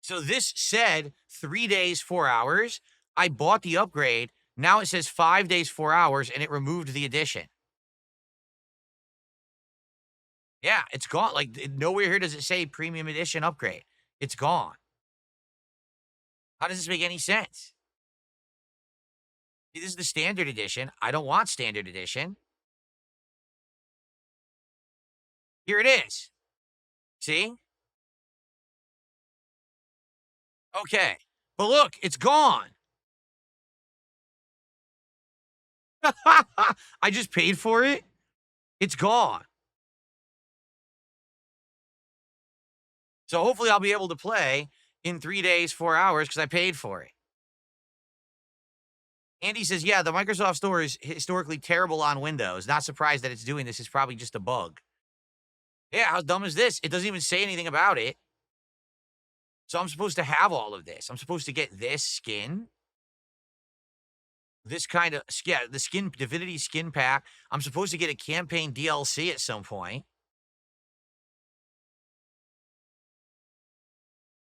So this said 3 days, 4 hours. I bought the upgrade. Now it says 5 days, 4 hours, and it removed the edition. Yeah, it's gone. Like, nowhere here does it say premium edition upgrade. It's gone. How does this make any sense? See, this is the standard edition. I don't want standard edition. Here it is. See? Okay. But look, it's gone. I just paid for it. It's gone. So hopefully I'll be able to play in 3 days, 4 hours because I paid for it. Andy says, yeah, the Microsoft Store is historically terrible on Windows. Not surprised that it's doing this. It's probably just a bug. Yeah, how dumb is this? It doesn't even say anything about it. So I'm supposed to have all of this. I'm supposed to get this skin. This kind of, yeah, the skin, Divinity skin pack. I'm supposed to get a campaign DLC at some point.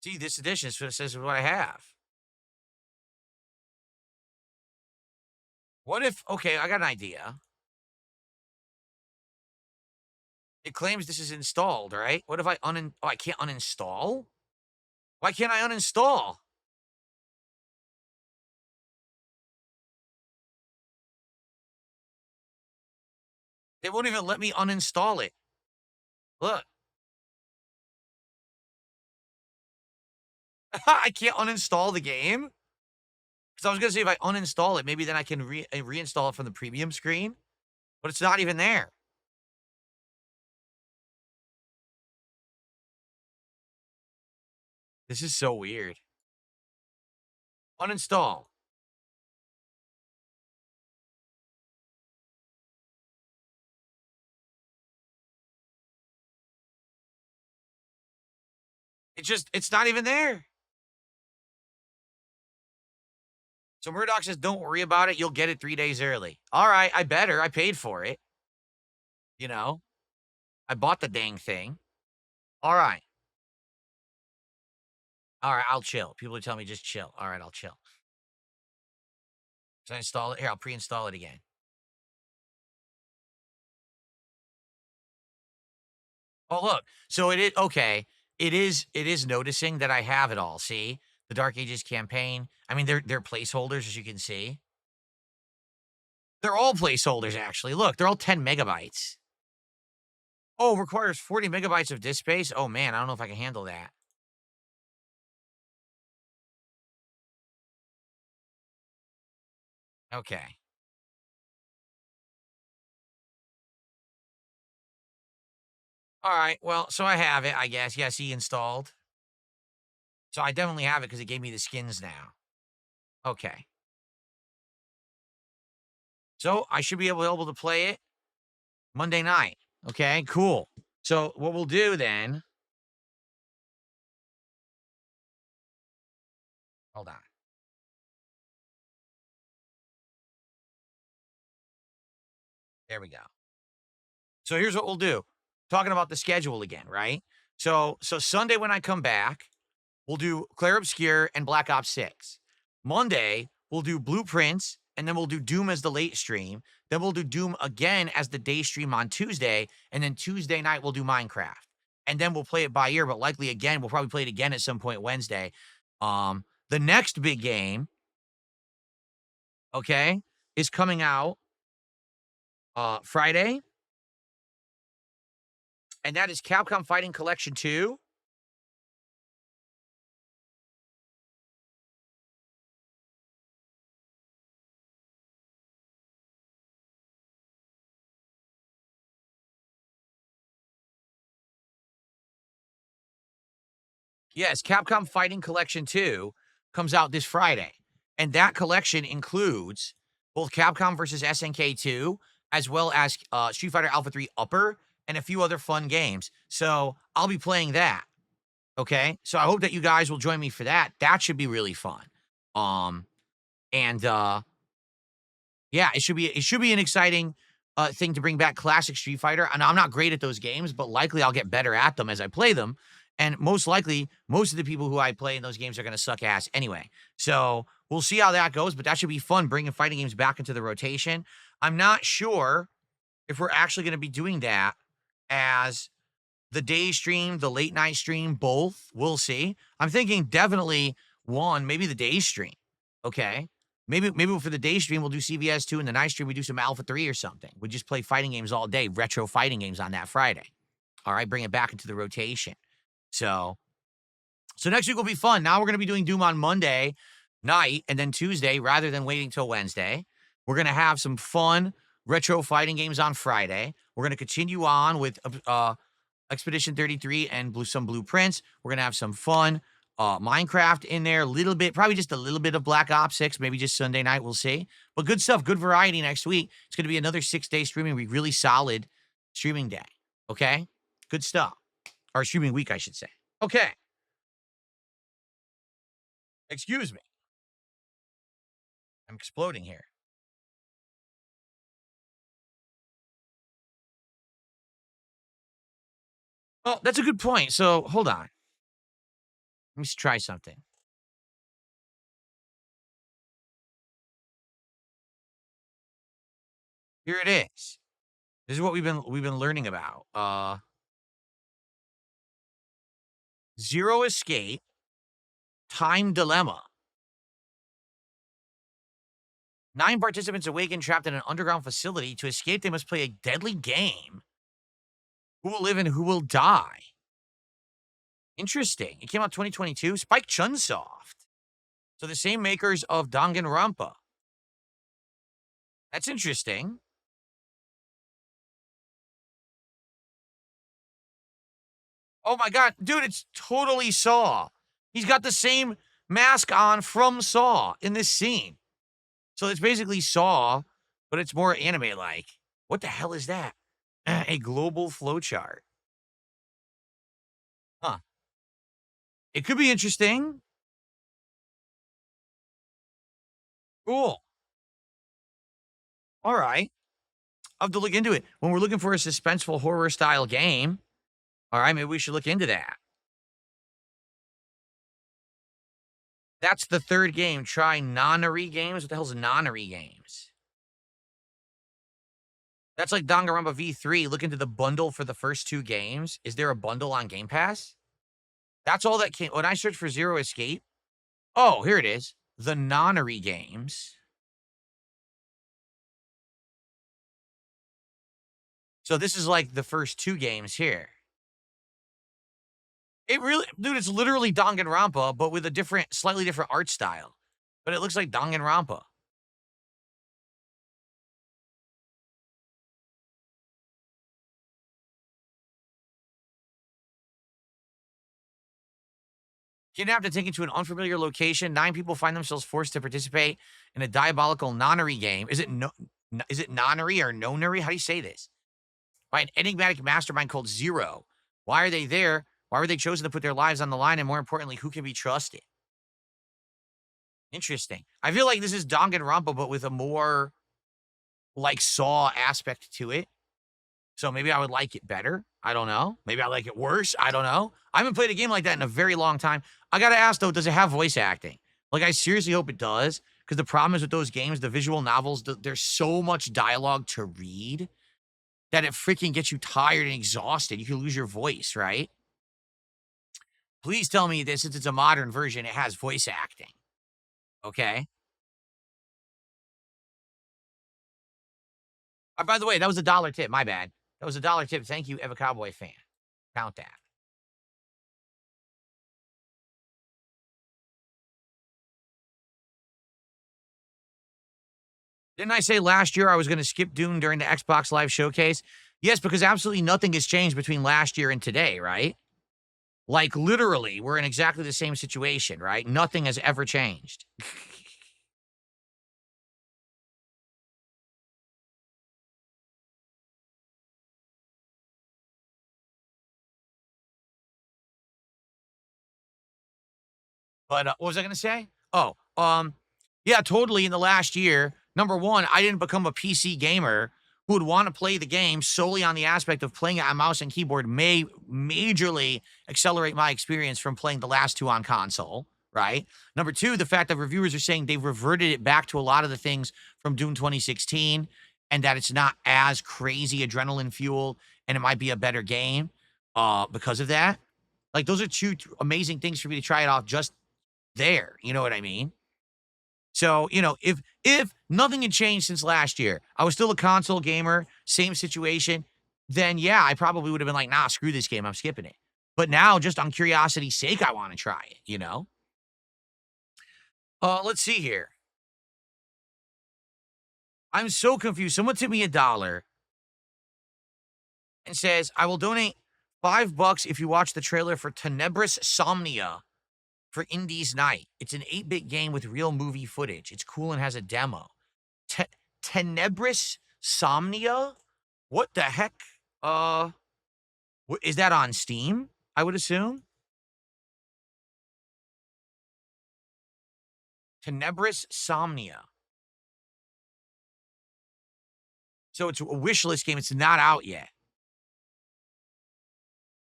See, this edition says what I have. What if, okay, I got an idea. It claims this is installed, right? What if I oh, I can't uninstall? Why can't I uninstall? They won't even let me uninstall it. Look. I can't uninstall the game? Because I was going to say if I uninstall it, maybe then I can reinstall it from the premium screen. But it's not even there. This is so weird. Uninstall. It's not even there. So Murdoch says, don't worry about it. You'll get it 3 days early. All right, I better. I paid for it. You know, I bought the dang thing. All right. All right, I'll chill. People are telling me just chill. All right, I'll chill. Should I install it? Here, I'll pre-install it again. Oh, look. So it is okay. It is noticing that I have it all. See? The Dark Ages campaign. I mean, they're placeholders, as you can see. They're all placeholders, actually. Look, they're all 10 megabytes. Oh, requires 40 megabytes of disk space. Oh man, I don't know if I can handle that. Okay. All right. Well, so I have it, I guess. Yes, he installed. So I definitely have it because it gave me the skins now. Okay. So I should be able to play it Monday night. Okay, cool. So what we'll do then, hold on. There we go. So here's what we'll do. Talking about the schedule again, right? So Sunday when I come back, we'll do Clair Obscur and Black Ops 6. Monday, we'll do Blueprints, and then we'll do Doom as the late stream. Then we'll do Doom again as the day stream on Tuesday, and then Tuesday night we'll do Minecraft. And then we'll play it by ear, but likely again, we'll probably play it again at some point Wednesday. The next big game, okay, is coming out Friday, and that is Capcom Fighting Collection 2. Yes, Capcom Fighting Collection 2 comes out this Friday. And that collection includes both Capcom versus SNK 2, as well as Street Fighter Alpha 3 Upper, and a few other fun games. So I'll be playing that. Okay. So I hope that you guys will join me for that. That should be really fun. And yeah, it should be an exciting thing to bring back classic Street Fighter. And I'm not great at those games, but likely I'll get better at them as I play them. And most likely, most of the people who I play in those games are going to suck ass anyway. So we'll see how that goes, but that should be fun, bringing fighting games back into the rotation. I'm not sure if we're actually going to be doing that as the day stream, the late night stream, both. We'll see. I'm thinking definitely one, maybe the day stream. Okay. Maybe for the day stream, we'll do CVS 2, and the night stream, we do some Alpha 3 or something. We just play fighting games all day, retro fighting games on that Friday. All right. Bring it back into the rotation. So next week will be fun. Now we're going to be doing Doom on Monday night and then Tuesday rather than waiting till Wednesday. We're going to have some fun retro fighting games on Friday. We're going to continue on with Expedition 33 and some Blueprints. We're going to have some fun Minecraft in there, a little bit, probably just a little bit of Black Ops 6, maybe just Sunday night, we'll see. But good stuff, good variety next week. It's going to be another 6-day streaming week, really solid streaming day, okay? Good stuff. Or streaming week, I should say. Okay. Excuse me. I'm exploding here. Oh, that's a good point. So, hold on. Let me just try something. Here it is. This is what we've been learning about. Zero Escape, Time Dilemma. 9 participants awaken trapped in an underground facility. To escape, they must play a deadly game. Who will live and who will die? Interesting. It came out 2022. Spike Chunsoft. So the same makers of Danganronpa. That's interesting. Oh my god, dude, it's totally Saw. He's got the same mask on from Saw in this scene. So it's basically Saw, but it's more anime-like. What the hell is that? A global flowchart. Huh. It could be interesting. Cool. All right. I'll have to look into it. When we're looking for a suspenseful horror-style game, all right, maybe we should look into that. That's the third game. Try Nonary Games. What the hell's Nonary Games? That's like Danganronpa V3. Look into the bundle for the first 2 games. Is there a bundle on Game Pass? That's all that came. When I searched for Zero Escape. Oh, here it is. The Nonary Games. So this is like the first 2 games here. It really, dude, it's literally Danganronpa, but with a slightly different art style. But it looks like Danganronpa. Kidnapped and taken to an unfamiliar location, 9 people find themselves forced to participate in a diabolical nonary game. Is it nonary or nonary? How do you say this? By an enigmatic mastermind called Zero. Why are they there? Why were they chosen to put their lives on the line? And more importantly, who can be trusted? Interesting. I feel like this is Danganronpa, but with a more like Saw aspect to it. So maybe I would like it better. I don't know. Maybe I like it worse. I don't know. I haven't played a game like that in a very long time. I got to ask, though, does it have voice acting? Like, I seriously hope it does. Because the problem is with those games, the visual novels, there's so much dialogue to read that it freaking gets you tired and exhausted. You can lose your voice, right? Please tell me this, since it's a modern version, it has voice acting. Okay. By the way, that was a dollar tip. My bad. That was a dollar tip. Thank you, Eva Cowboy fan. Count that. Didn't I say last year I was going to skip Dune during the Xbox Live Showcase? Yes, because absolutely nothing has changed between last year and today, right? Like, literally, we're in exactly the same situation, right? Nothing has ever changed. But what was I going to say? Oh, yeah, totally. In the last year, number one, I didn't become a PC gamer who would want to play the game solely on the aspect of playing it on mouse and keyboard may majorly accelerate my experience from playing the last two on console, right? Number two, the fact that reviewers are saying they've reverted it back to a lot of the things from Doom 2016 and that it's not as crazy adrenaline fueled and it might be a better game because of that. Like, those are two amazing things for me to try it off just there. You know what I mean? So, if nothing had changed since last year, I was still a console gamer, same situation, then yeah, I probably would have been like, nah, screw this game, I'm skipping it. But now, just on curiosity's sake, I want to try it. Let's see here. I'm so confused. Someone tipped me $1 and says, I will donate $5 if you watch the trailer for Tenebris Somnia for Indies Night. It's an 8-bit game with real movie footage. It's cool and has a demo. Tenebris Somnia? What the heck? Is that on Steam? I would assume. Tenebris Somnia. So it's a wish list game. It's not out yet.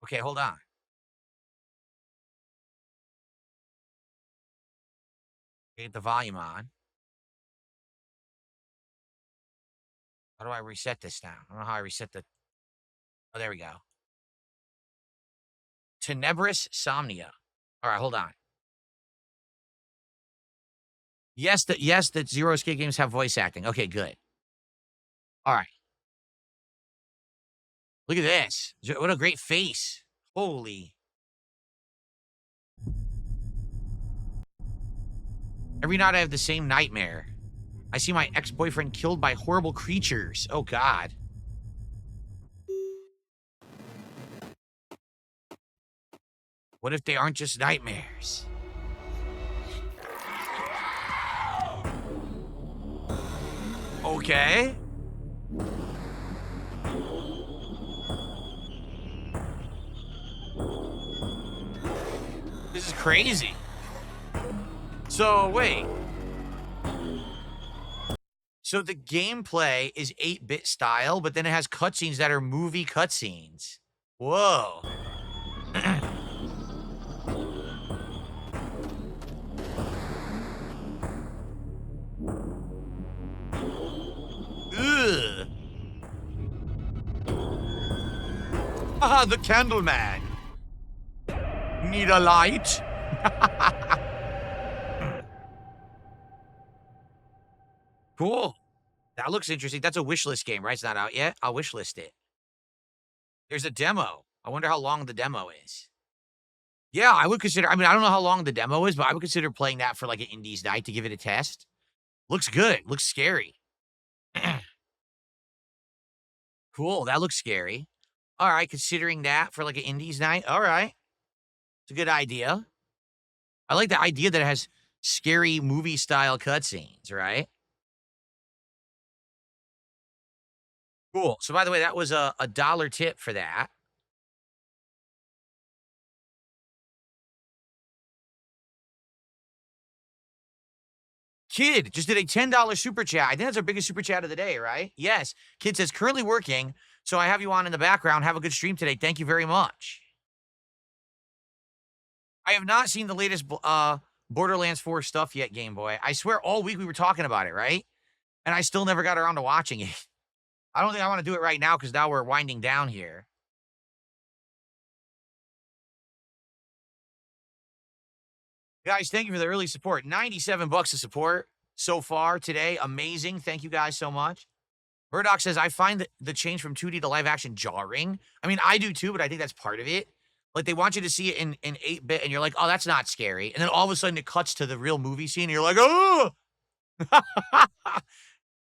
Okay, hold on. Get the volume on. How do I reset this now? I don't know how I reset the... Oh, there we go. Tenebris Somnia. All right, hold on. Yes, that Zero Escape games have voice acting. Okay, good. All right. Look at this. What a great face. Holy. Every night I have the same nightmare. I see my ex-boyfriend killed by horrible creatures. Oh, God. What if they aren't just nightmares? Okay. This is crazy. So, wait. So the gameplay is 8-bit style, but then it has cutscenes that are movie cutscenes. Whoa. Ugh. Haha, the Candleman. Need a light? Cool. That looks interesting. That's a wishlist game, right? It's not out yet. I'll wishlist it. There's a demo. I wonder how long the demo is. Yeah, I would consider... I mean, I don't know how long the demo is, but I would consider playing that for like an Indies night to give it a test. Looks good. Looks scary. Cool. That looks scary. All right, considering that for like an Indies night. All right. It's a good idea. I like the idea that it has scary movie-style cutscenes, right? Cool. So, by the way, that was a $1 tip for that. Kid just did a $10 super chat. I think that's our biggest super chat of the day, right? Yes. Kid says, currently working, So I have you on in the background. Have a good stream today. Thank you very much. I have not seen the latest Borderlands 4 stuff yet, Game Boy. I swear all week we were talking about it, right? And I still never got around to watching it. I don't think I want to do it right now because now we're winding down here. Guys, thank you for the early support. 97 bucks of support so far today. Amazing. Thank you guys so much. Murdoch says, I find the change from 2D to live action jarring. I mean, I do too, but I think that's part of it. Like, they want you to see it in 8-bit, and you're like, oh, that's not scary. And then all of a sudden it cuts to the real movie scene, and you're like, oh! And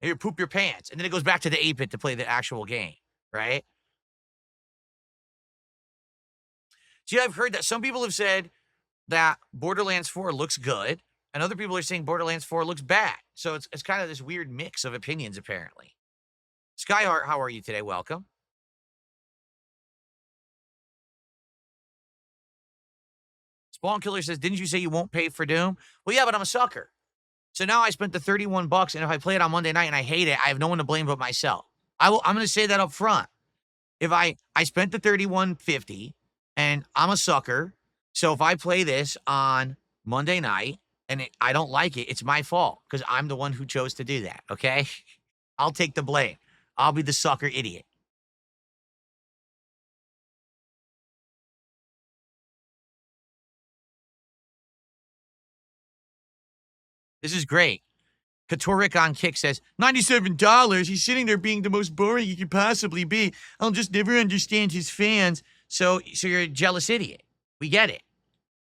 you poop your pants. And then it goes back to the 8-bit to play the actual game, right? See, I've heard that some people have said that Borderlands 4 looks good, and other people are saying Borderlands 4 looks bad. So it's kind of this weird mix of opinions, apparently. Skyheart, how are you today? Welcome. Spawn Killer says, didn't you say you won't pay for Doom? Well, yeah, but I'm a sucker. So now I spent the 31 bucks, and if I play it on Monday night and I hate it, I have no one to blame but myself. I'm going to say that up front. If I spent the $31.50, and I'm a sucker, so if I play this on Monday night and I don't like it, it's my fault because I'm the one who chose to do that, okay? I'll take the blame. I'll be the sucker idiot. This is great. Katorik on Kick says, $97. He's sitting there being the most boring he could possibly be. I'll just never understand his fans. So you're a jealous idiot. We get it.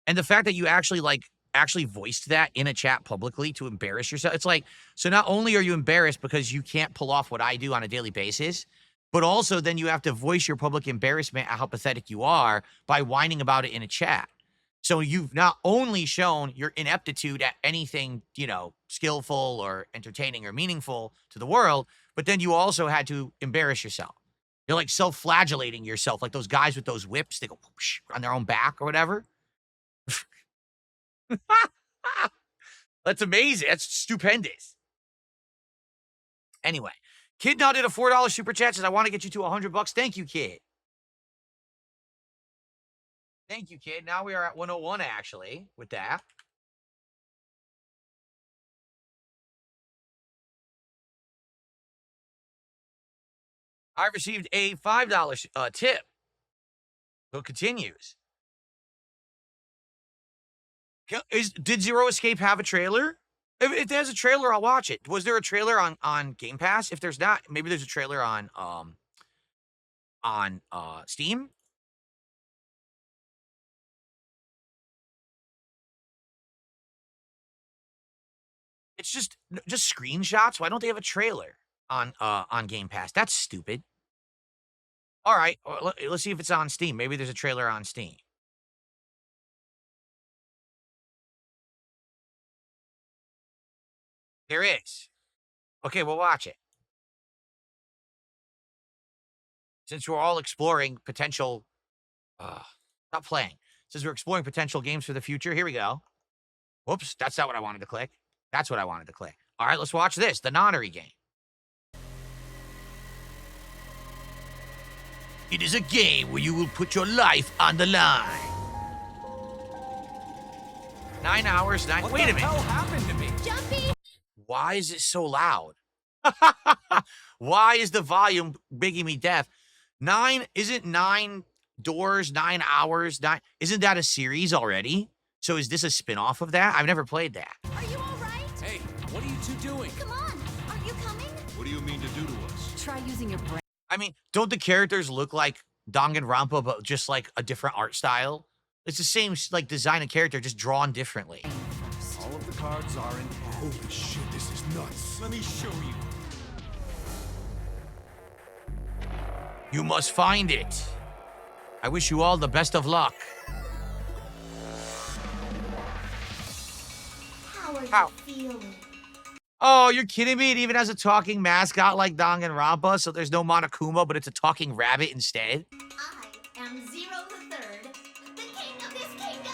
And the fact that you actually voiced that in a chat publicly to embarrass yourself. It's like, so not only are you embarrassed because you can't pull off what I do on a daily basis, but also then you have to voice your public embarrassment at how pathetic you are by whining about it in a chat. So you've not only shown your ineptitude at anything, skillful or entertaining or meaningful to the world, but then you also had to embarrass yourself. You're like self-flagellating yourself, like those guys with those whips, they go whoosh, on their own back or whatever. That's amazing. That's stupendous. Anyway, Kid now did a $4 super chat, says, I want to get you to $100. Thank you, Kid. Thank you, Kid. Now we are at 101, actually, with that. I received a $5 tip. So it continues. Did Zero Escape have a trailer? If there's a trailer, I'll watch it. Was there a trailer on Game Pass? If there's not, maybe there's a trailer on Steam. It's just screenshots. Why don't they have a trailer on Game Pass? That's stupid. All right, let's see if it's on Steam. Maybe there's a trailer on Steam. There is. Okay, we'll watch it. Since we're all exploring potential... stop playing. Since we're exploring potential games for the future, here we go. Whoops, that's not what I wanted to click. That's what I wanted to click. All right, let's watch this. The Nonary game. It is a game where you will put your life on the line. 9 hours, 9... Wait a minute. What the hell happened to me? Jumpy. Why is it so loud? Why is the volume making me deaf? 9, isn't 9 doors, 9 hours, 9... Isn't that a series already? So is this a spin-off of that? I've never played that. Are you all right? Hey, what are you two doing? Come on. Aren't you coming? What do you mean to do to us? Try using your brain. I mean, don't the characters look like Danganronpa, but just like a different art style? It's the same like design of character, just drawn differently. All of the cards are in hand. Holy shit, this is nuts. Let me show you. You must find it. I wish you all the best of luck. How are How? you feeling? Oh, you're kidding me? It even has a talking mascot like Danganronpa, so there's no Monokuma, but it's a talking rabbit instead. I am Zero the Third, the king of this kingdom.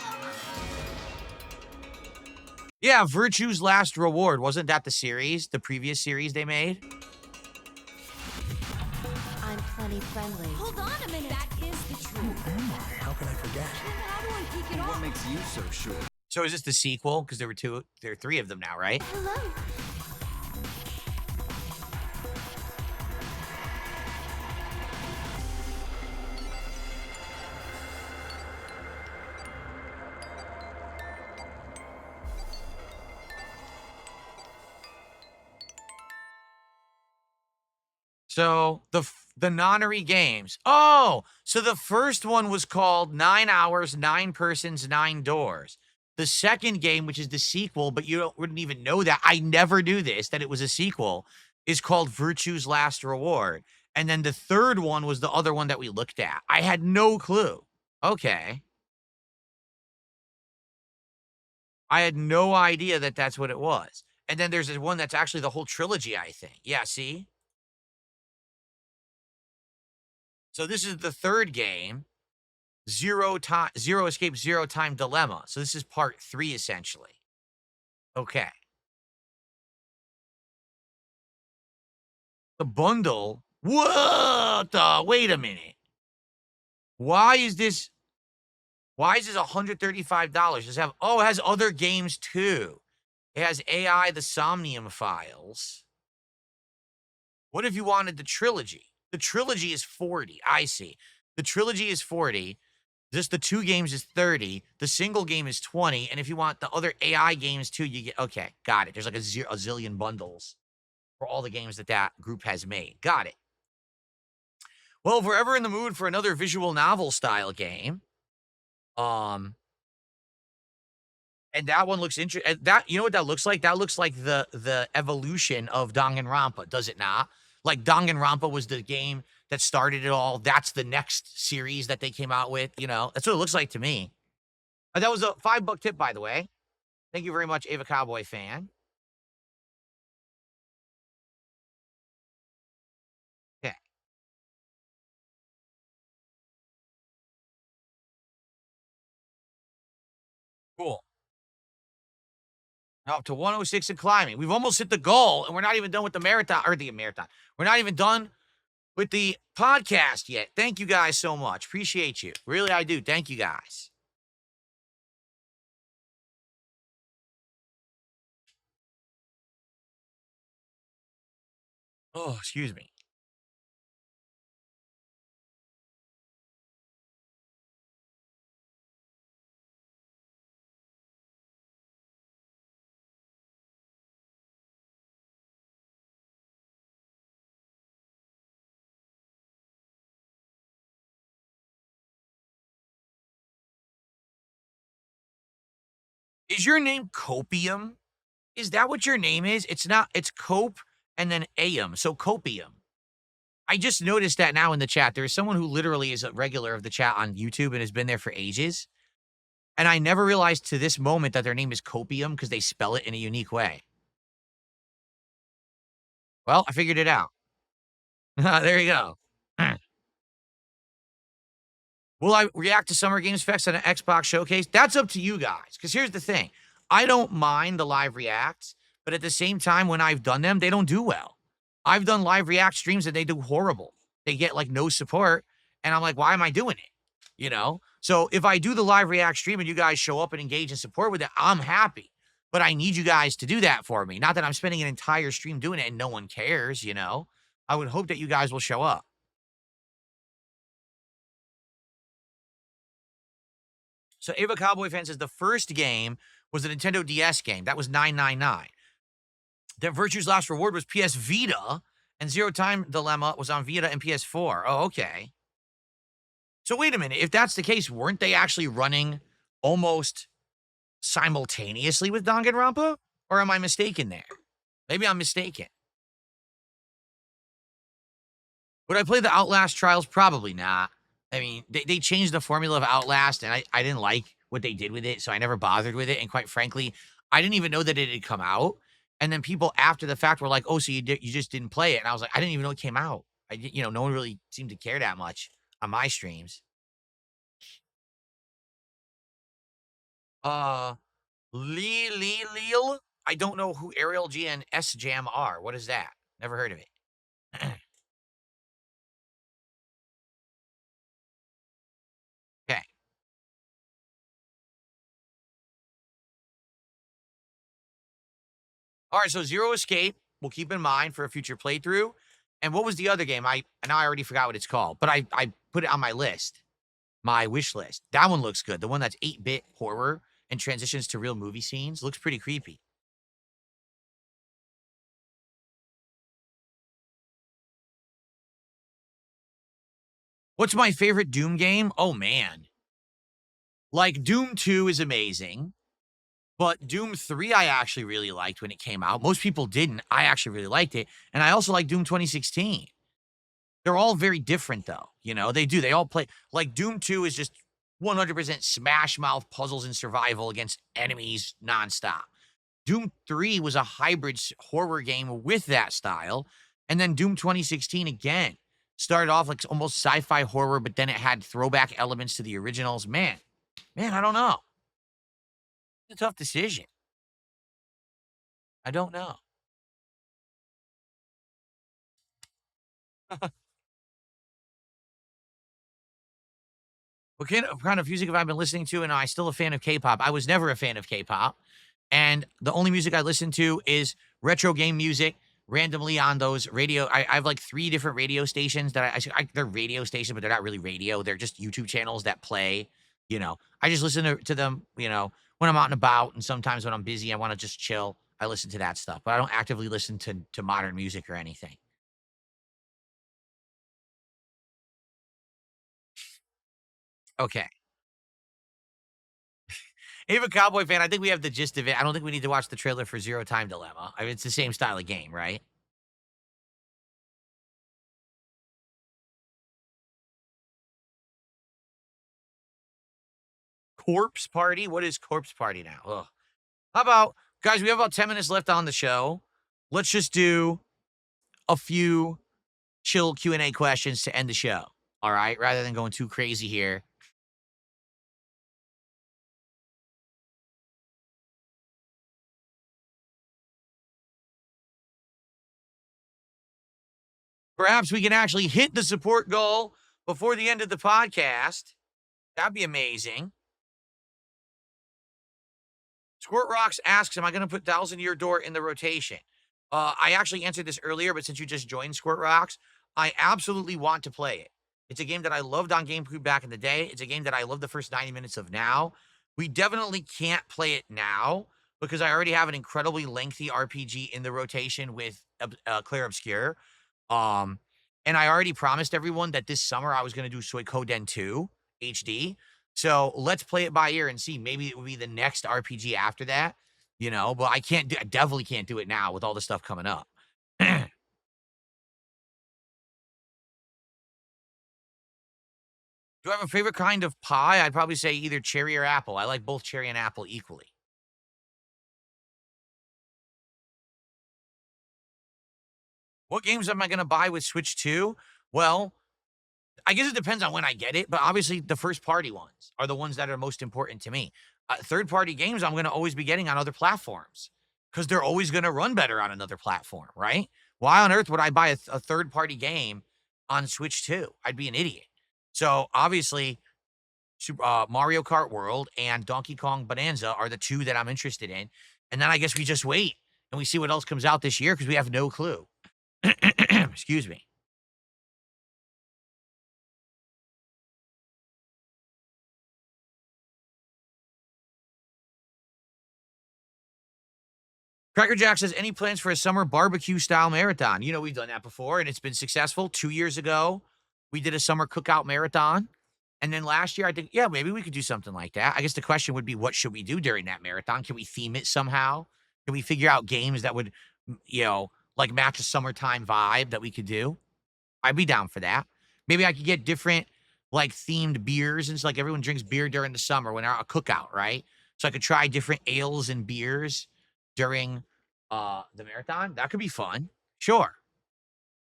Yeah, Virtue's Last Reward. Wasn't that the series? The previous series they made? I'm plenty family friendly. Hold on a minute. That is the truth. How can I forget? How do I take it What off? makes you so sure? So is this the sequel? Because there are 3 of them now, right? Hello. So the nonary games. Oh, so the first one was called 9 Hours, 9 Persons, 9 Doors. The second game, which is the sequel, but wouldn't even know that. I never knew this, that it was a sequel, is called Virtue's Last Reward. And then the third one was the other one that we looked at. I had no clue. Okay. I had no idea that that's what it was. And then there's this one that's actually the whole trilogy, I think. Yeah, see? So this is the third game, Zero Escape, Zero Time Dilemma. So this is part 3, essentially. Okay. The bundle? What the? Wait a minute. Why is this $135? Does it have, oh, it has other games too. It has AI, the Somnium Files. What if you wanted the trilogy? The trilogy is 40. I see. The trilogy is 40. Just the 2 games is 30. The single game is 20. And if you want the other AI games too, you get, okay, got it. There's like a zillion bundles for all the games that group has made. Got it. Well, if we're ever in the mood for another visual novel style game, and that one looks interesting. That, you know what that looks like? That looks like the evolution of Danganronpa, does it not? Like Danganronpa was the game that started it all. That's the next series that they came out with. You know, that's what it looks like to me. That was a $5 tip, by the way. Thank you very much, Ava Cowboy fan. Okay. Cool. Now up to 106 and climbing. We've almost hit the goal, and we're not even done with the marathon. We're not even done with the podcast yet. Thank you guys so much. Appreciate you. Really, I do. Thank you guys. Oh, excuse me. Is your name Copium? Is that what your name is? It's not. It's Cope and then Aum. So Copium. I just noticed that now in the chat. There is someone who literally is a regular of the chat on YouTube and has been there for ages. And I never realized to this moment that their name is Copium because they spell it in a unique way. Well, I figured it out. There you go. Will I react to Summer Games Fest at an Xbox showcase? That's up to you guys. Because here's the thing. I don't mind the live reacts, but at the same time, when I've done them, they don't do well. I've done live react streams and they do horrible. They get like no support. And I'm like, why am I doing it? You know? So if I do the live react stream and you guys show up and engage and support with it, I'm happy. But I need you guys to do that for me. Not that I'm spending an entire stream doing it and no one cares, you know? I would hope that you guys will show up. So Ava Cowboy fan says the first game was the Nintendo DS game. That was $9.99. Then Virtue's Last Reward was PS Vita, and Zero Time Dilemma was on Vita and PS4. Oh, okay. So wait a minute. If that's the case, weren't they actually running almost simultaneously with Danganronpa? Or am I mistaken there? Maybe I'm mistaken. Would I play the Outlast Trials? Probably not. I mean, they changed the formula of Outlast, and I didn't like what they did with it, so I never bothered with it. And quite frankly, I didn't even know that it had come out. And then people after the fact were like, "Oh, so you just didn't play it?" And I was like, "I didn't even know it came out." No one really seemed to care that much on my streams. Leel. I don't know who Ariel G and S Jam are. What is that? Never heard of it. All right, so Zero Escape, we'll keep in mind for a future playthrough. And what was the other game? Now I already forgot what it's called, but I put it on my list, my wish list. That one looks good. The one that's 8-bit horror and transitions to real movie scenes looks pretty creepy. What's my favorite Doom game? Oh man. Like Doom 2 is amazing, but Doom 3 I actually really liked when it came out. Most people didn't. I actually really liked it. And I also like Doom 2016. They're all very different though. You know, they all play like Doom 2 is just 100% smash mouth puzzles and survival against enemies nonstop. Doom 3 was a hybrid horror game with that style. And then Doom 2016 again started off like almost sci-fi horror, but then it had throwback elements to the originals. Man, I don't know. It's a tough decision. I don't know. What kind of music have I been listening to? And I'm still a fan of K-pop. I was never a fan of K-pop. And the only music I listen to is retro game music randomly on those radio. I have like 3 different radio stations that they're radio stations, but they're not really radio. They're just YouTube channels that play, you know. I just listen to them, you know, when I'm out and about. And sometimes when I'm busy, I want to just chill. I listen to that stuff, but I don't actively listen to modern music or anything. Okay. If a cowboy fan, I think we have the gist of it. I don't think we need to watch the trailer for Zero Time Dilemma. I mean, it's the same style of game, right? Corpse Party? What is Corpse Party now? Ugh. How about, guys, we have about 10 minutes left on the show. Let's just do a few chill Q&A questions to end the show. All right? Rather than going too crazy here. Perhaps we can actually hit the support goal before the end of the podcast. That'd be amazing. Squirt Rocks asks, am I going to put Thousand Year Door in the rotation? I actually answered this earlier, but since you just joined Squirt Rocks, I absolutely want to play it. It's a game that I loved on GameCube back in the day. It's a game that I love the first 90 minutes of now. We definitely can't play it now because I already have an incredibly lengthy RPG in the rotation with Clair Obscur. And I already promised everyone that this summer I was going to do Suikoden 2 HD. So let's play it by ear and see. Maybe it will be the next RPG after that, you know, but I definitely can't do it now with all the stuff coming up. Do I have a favorite kind of pie? I'd probably say either cherry or apple. I like both cherry and apple equally. What games am I going to buy with Switch 2? Well, I guess it depends on when I get it, but obviously the first party ones are the ones that are most important to me. Third party games I'm going to always be getting on other platforms because they're always going to run better on another platform, right? Why on earth would I buy a third party game on Switch 2? I'd be an idiot. So obviously, Mario Kart World and Donkey Kong Bonanza are the 2 that I'm interested in. And then I guess we just wait and we see what else comes out this year because we have no clue. Excuse me. Cracker Jack says, any plans for a summer barbecue style marathon? You know, we've done that before and it's been successful. 2 years ago, we did a summer cookout marathon. And then last year, I think, yeah, maybe we could do something like that. I guess the question would be, what should we do during that marathon? Can we theme it somehow? Can we figure out games that would, you know, like match a summertime vibe that we could do? I'd be down for that. Maybe I could get different, like, themed beers. And it's like everyone drinks beer during the summer when they're a cookout, right? So I could try different ales and beers during the marathon. That could be fun. Sure.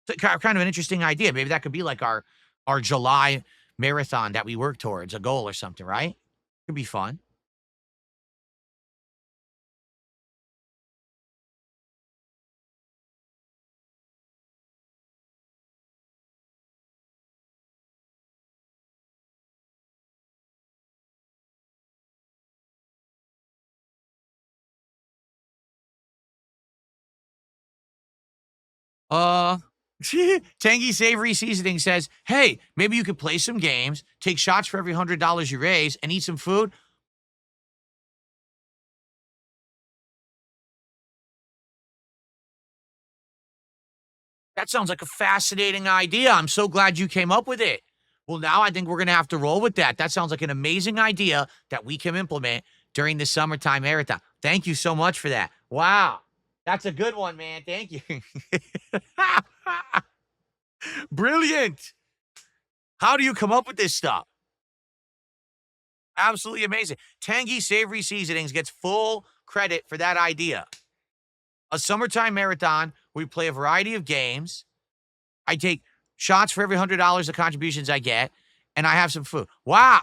It's kind of an interesting idea. Maybe that could be like our July marathon that we work towards, a goal or something, right? Could be fun. Tangy Savory Seasoning says, hey, maybe you could play some games, take shots for every $100 you raise, and eat some food. That sounds like a fascinating idea. I'm so glad you came up with it. Well, now I think we're going to have to roll with that. That sounds like an amazing idea that we can implement during the summertime marathon. Thank you so much for that. Wow. That's a good one, man. Thank you. Brilliant. How do you come up with this stuff? Absolutely amazing. Tangy Savory Seasonings gets full credit for that idea. A summertime marathon, we play a variety of games. I take shots for every $100 of contributions I get, and I have some food. Wow.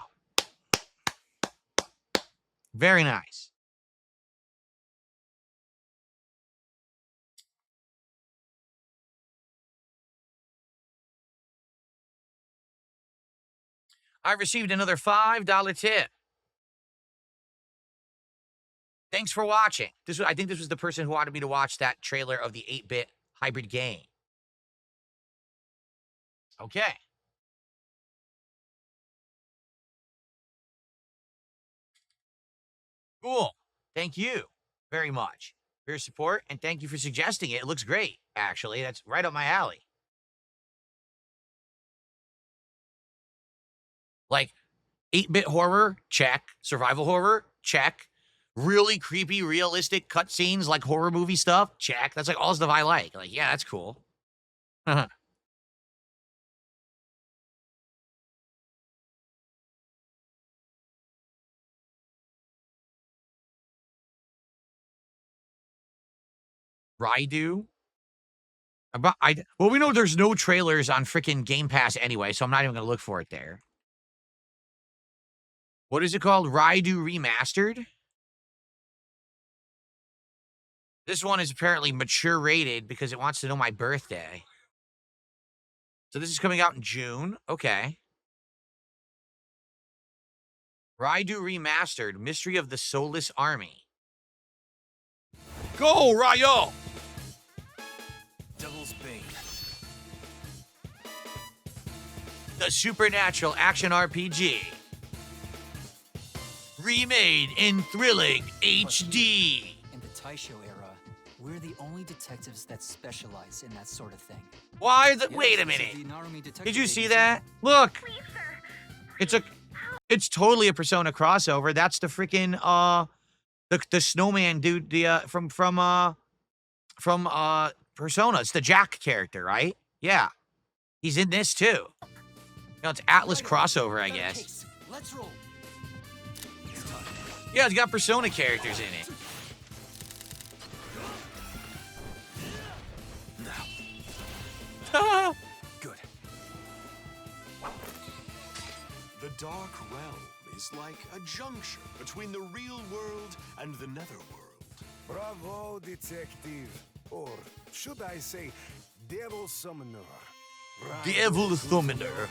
Very nice. I received another $5 tip. Thanks for watching. I think this was the person who wanted me to watch that trailer of the 8-bit hybrid game. Okay. Cool. Thank you very much for your support, and thank you for suggesting it. It looks great, actually. That's right up my alley. Like, 8-bit horror, check. Survival horror, check. Really creepy, realistic cutscenes, like horror movie stuff, check. That's like all stuff I like. Like, yeah, that's cool. Raidu. Well, we know there's no trailers on freaking Game Pass anyway, so I'm not even gonna look for it there. What is it called? Raidu Remastered? This one is apparently mature rated because it wants to know my birthday. So this is coming out in June. Okay. Raidu Remastered, Mystery of the Soulless Army. Go, Ryo! Devil's Bane. The supernatural action RPG. Remade in thrilling HD. In the Taisho era, we're the only detectives that specialize in that sort of thing. Wait a minute. Did you see that? Look. It's totally a Persona crossover. That's the freaking the snowman dude, from Persona. It's the Jack character, right? Yeah. He's in this too. You know, it's Atlas crossover, I guess. Let's roll. Yeah, it's got Persona characters in it. Good. The Dark Realm is like a junction between the real world and the netherworld. Bravo, detective. Or should I say, devil summoner. Devil Summoner.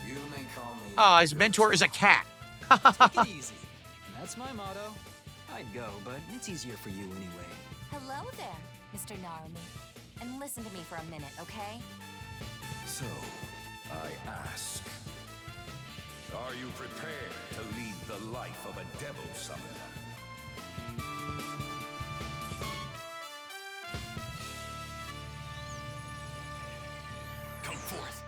You may call me. Oh, his mentor is a cat. Take it easy. That's my motto. I'd go, but it's easier for you anyway. Hello there, Mr. Narumi. And listen to me for a minute, okay? So, I ask, are you prepared to lead the life of a devil summoner? Come forth.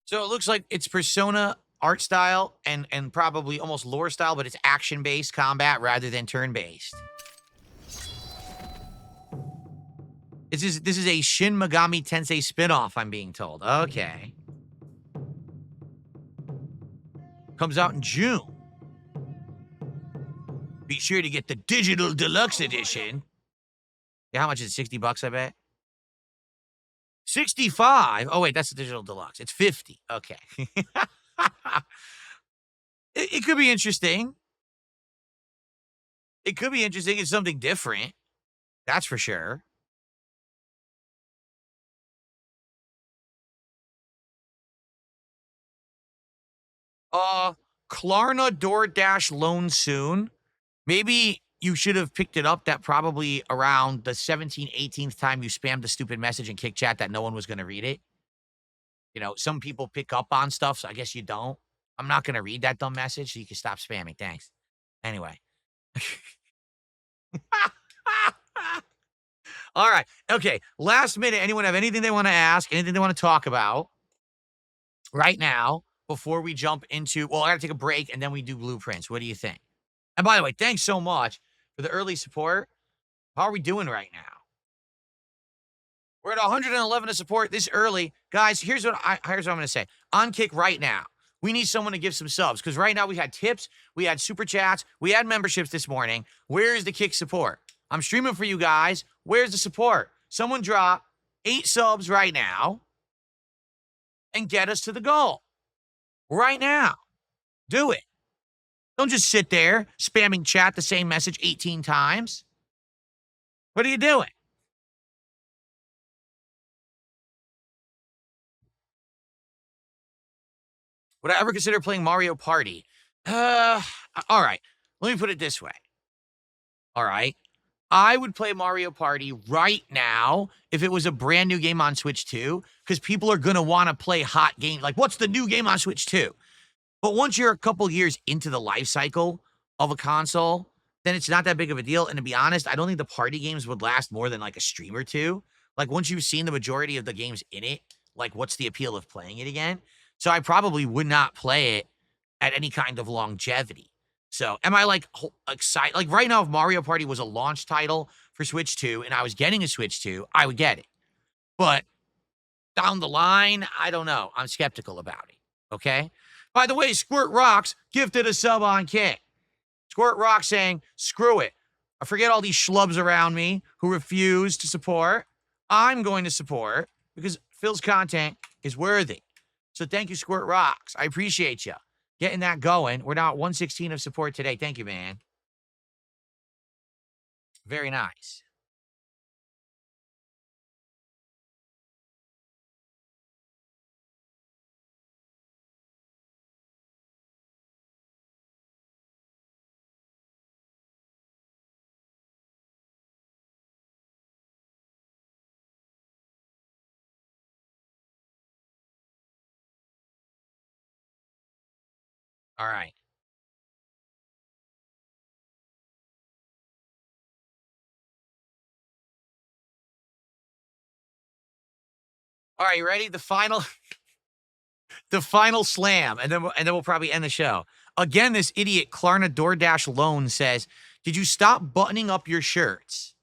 So it looks like it's Persona art style and probably almost lore style, but it's action-based combat rather than turn-based. This is a Shin Megami Tensei spinoff, I'm being told. Okay. Comes out in June. Be sure to get the digital deluxe edition. Yeah, how much is it? $60, I bet? 65? Oh, wait, that's the digital deluxe. It's 50. Okay. It could be interesting. It could be interesting. It's something different. That's for sure. Klarna DoorDash loan soon. Maybe you should have picked it up that probably around the 17th, 18th time you spammed the stupid message in Kick Chat that no one was going to read it. You know, some people pick up on stuff, so I guess you don't. I'm not going to read that dumb message, so you can stop spamming. Thanks. Anyway. All right. Okay. Last minute. Anyone have anything they want to ask? Anything they want to talk about right now before we jump into? Well, I got to take a break and then we do blueprints. What do you think? And by the way, thanks so much for the early support. How are we doing right now? We're at 111 of support this early. Guys, here's what I'm going to say. On Kick right now, we need someone to give some subs because right now we had tips, we had super chats, we had memberships this morning. Where is the Kick support? I'm streaming for you guys. Where's the support? Someone drop 8 subs right now and get us to the goal. Right now. Do it. Don't just sit there spamming chat the same message 18 times. What are you doing? Would I ever consider playing Mario Party? All right. Let me put it this way. All right. I would play Mario Party right now if it was a brand new game on Switch 2, because people are going to want to play hot games. Like, what's the new game on Switch 2? But once you're a couple years into the life cycle of a console, then it's not that big of a deal. And to be honest, I don't think the party games would last more than like a stream or two. Like, once you've seen the majority of the games in it, like, what's the appeal of playing it again? So I probably would not play it at any kind of longevity. So am I like excited? Like right now, if Mario Party was a launch title for Switch 2 and I was getting a Switch 2, I would get it. But down the line, I don't know. I'm skeptical about it. Okay. By the way, Squirt Rocks gifted a sub on Kick. Squirt Rocks saying, screw it. I forget all these schlubs around me who refuse to support. I'm going to support because Phil's content is worthy. So thank you, Squirt Rocks. I appreciate you getting that going. We're now at 116 of support today. Thank you, man. Very nice. All right. All right, you ready? The final slam, and then we'll probably end the show. Again, this idiot Klarna DoorDash loan says, "Did you stop buttoning up your shirts?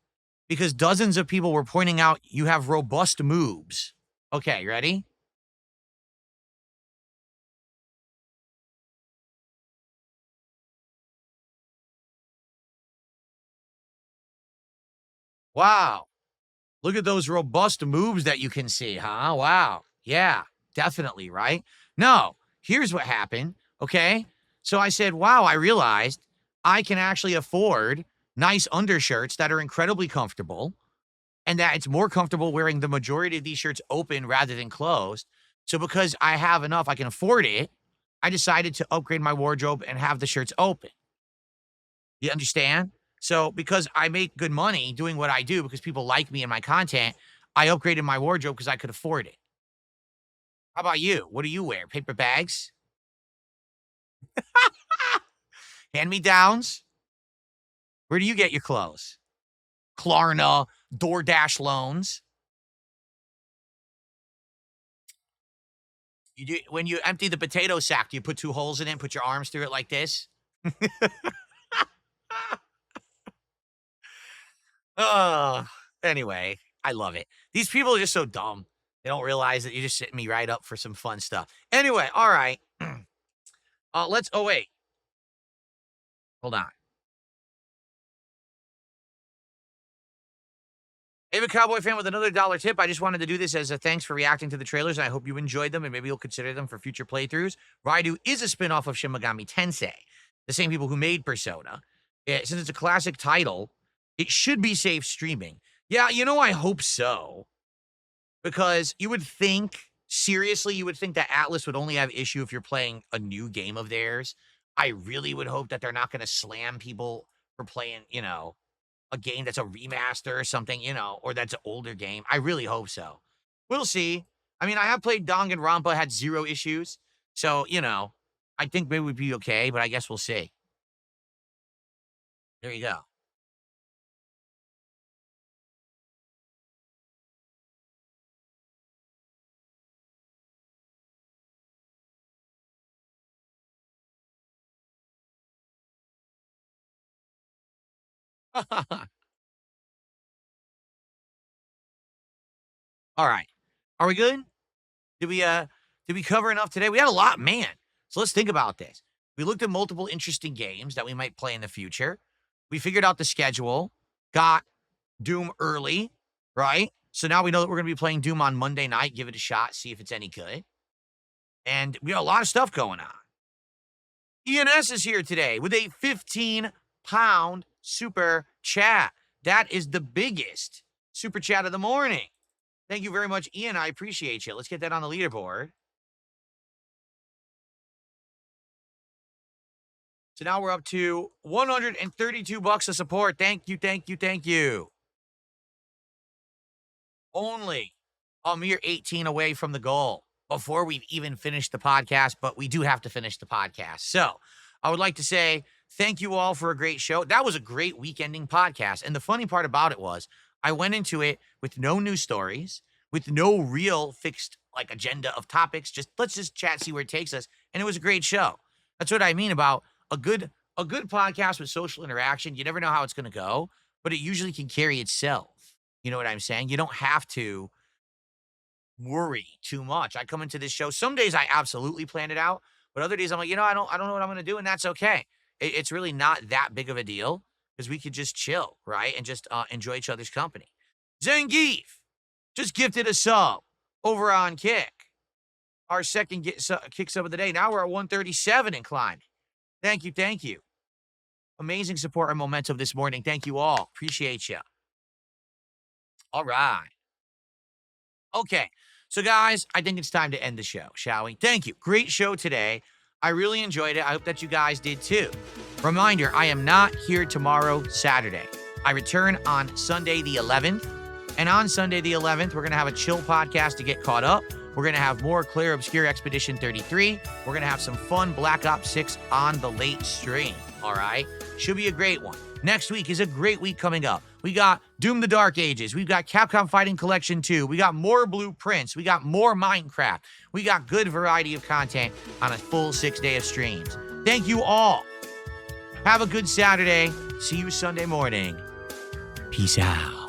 Because dozens of people were pointing out you have robust moves." Okay, ready? Wow. Look at those robust moves that you can see, huh? Wow. Yeah, definitely, right? No, here's what happened, okay? So I said, wow, I realized I can actually afford nice undershirts that are incredibly comfortable and that it's more comfortable wearing the majority of these shirts open rather than closed. So because I have enough, I can afford it, I decided to upgrade my wardrobe and have the shirts open. You understand? So because I make good money doing what I do because people like me and my content, I upgraded my wardrobe because I could afford it. How about you? What do you wear? Paper bags? Hand-me-downs? Where do you get your clothes? Klarna, DoorDash loans? You do when you empty the potato sack, do you put 2 holes in it and put your arms through it like this? Anyway, I love it. These people are just so dumb. They don't realize that you're just setting me right up for some fun stuff. Anyway, all right. Oh, wait. Hold on. David Cowboy fan with another $1 tip. I just wanted to do this as a thanks for reacting to the trailers, and I hope you enjoyed them, and maybe you'll consider them for future playthroughs. Raidu is a spinoff of Shin Megami Tensei, the same people who made Persona. Since it's a classic title, it should be safe streaming. Yeah, you know, I hope so. Because you would think, seriously, you would think that Atlas would only have issue if you're playing a new game of theirs. I really would hope that they're not going to slam people for playing, a game that's a remaster or something, or that's an older game. I really hope so. We'll see. I mean, I have played Danganronpa, had 0 issues. So, I think maybe we'd be okay, but I guess we'll see. There you go. All right. Are we good? Did we cover enough today? We had a lot, man. So let's think about this. We looked at multiple interesting games that we might play in the future. We figured out the schedule, got Doom early, right? So now we know that we're going to be playing Doom on Monday night. Give it a shot, see if it's any good. And we got a lot of stuff going on. ENS is here today with a 15-pound super chat. That is the biggest super chat of the morning. Thank you very much, Ian. I appreciate you. Let's get that on the leaderboard. So now we're up to $132 of support. Thank you, thank you, thank you. Only a mere 18 away from the goal before we've even finished the podcast, but we do have to finish the podcast. So I would like to say thank you all for a great show. That was a great week-ending podcast. And the funny part about it was I went into it with no news stories, with no real fixed agenda of topics. Let's just chat, see where it takes us. And it was a great show. That's what I mean about a good podcast with social interaction. You never know how it's going to go, but it usually can carry itself. You know what I'm saying? You don't have to worry too much. I come into this show. Some days I absolutely plan it out, but other days I'm like, I don't know what I'm going to do, and that's okay. It's really not that big of a deal because we could just chill, right, and just enjoy each other's company. Zangief just gifted a sub over on Kick. Our second Kick sub of the day. Now we're at 137 and climbing. Thank you, thank you. Amazing support and momentum this morning. Thank you all. Appreciate you. All right. Okay. So, guys, I think it's time to end the show, shall we? Thank you. Great show today. I really enjoyed it. I hope that you guys did too. Reminder, I am not here tomorrow, Saturday. I return on Sunday the 11th. And on Sunday the 11th, we're going to have a chill podcast to get caught up. We're going to have more Clear Obscure Expedition 33. We're going to have some fun Black Ops 6 on the late stream. All right? Should be a great one. Next week is a great week coming up. We got Doom the Dark Ages. We've got Capcom Fighting Collection 2. We got more Blueprints. We got more Minecraft. We got good variety of content on a full 6 day of streams. Thank you all. Have a good Saturday. See you Sunday morning. Peace out.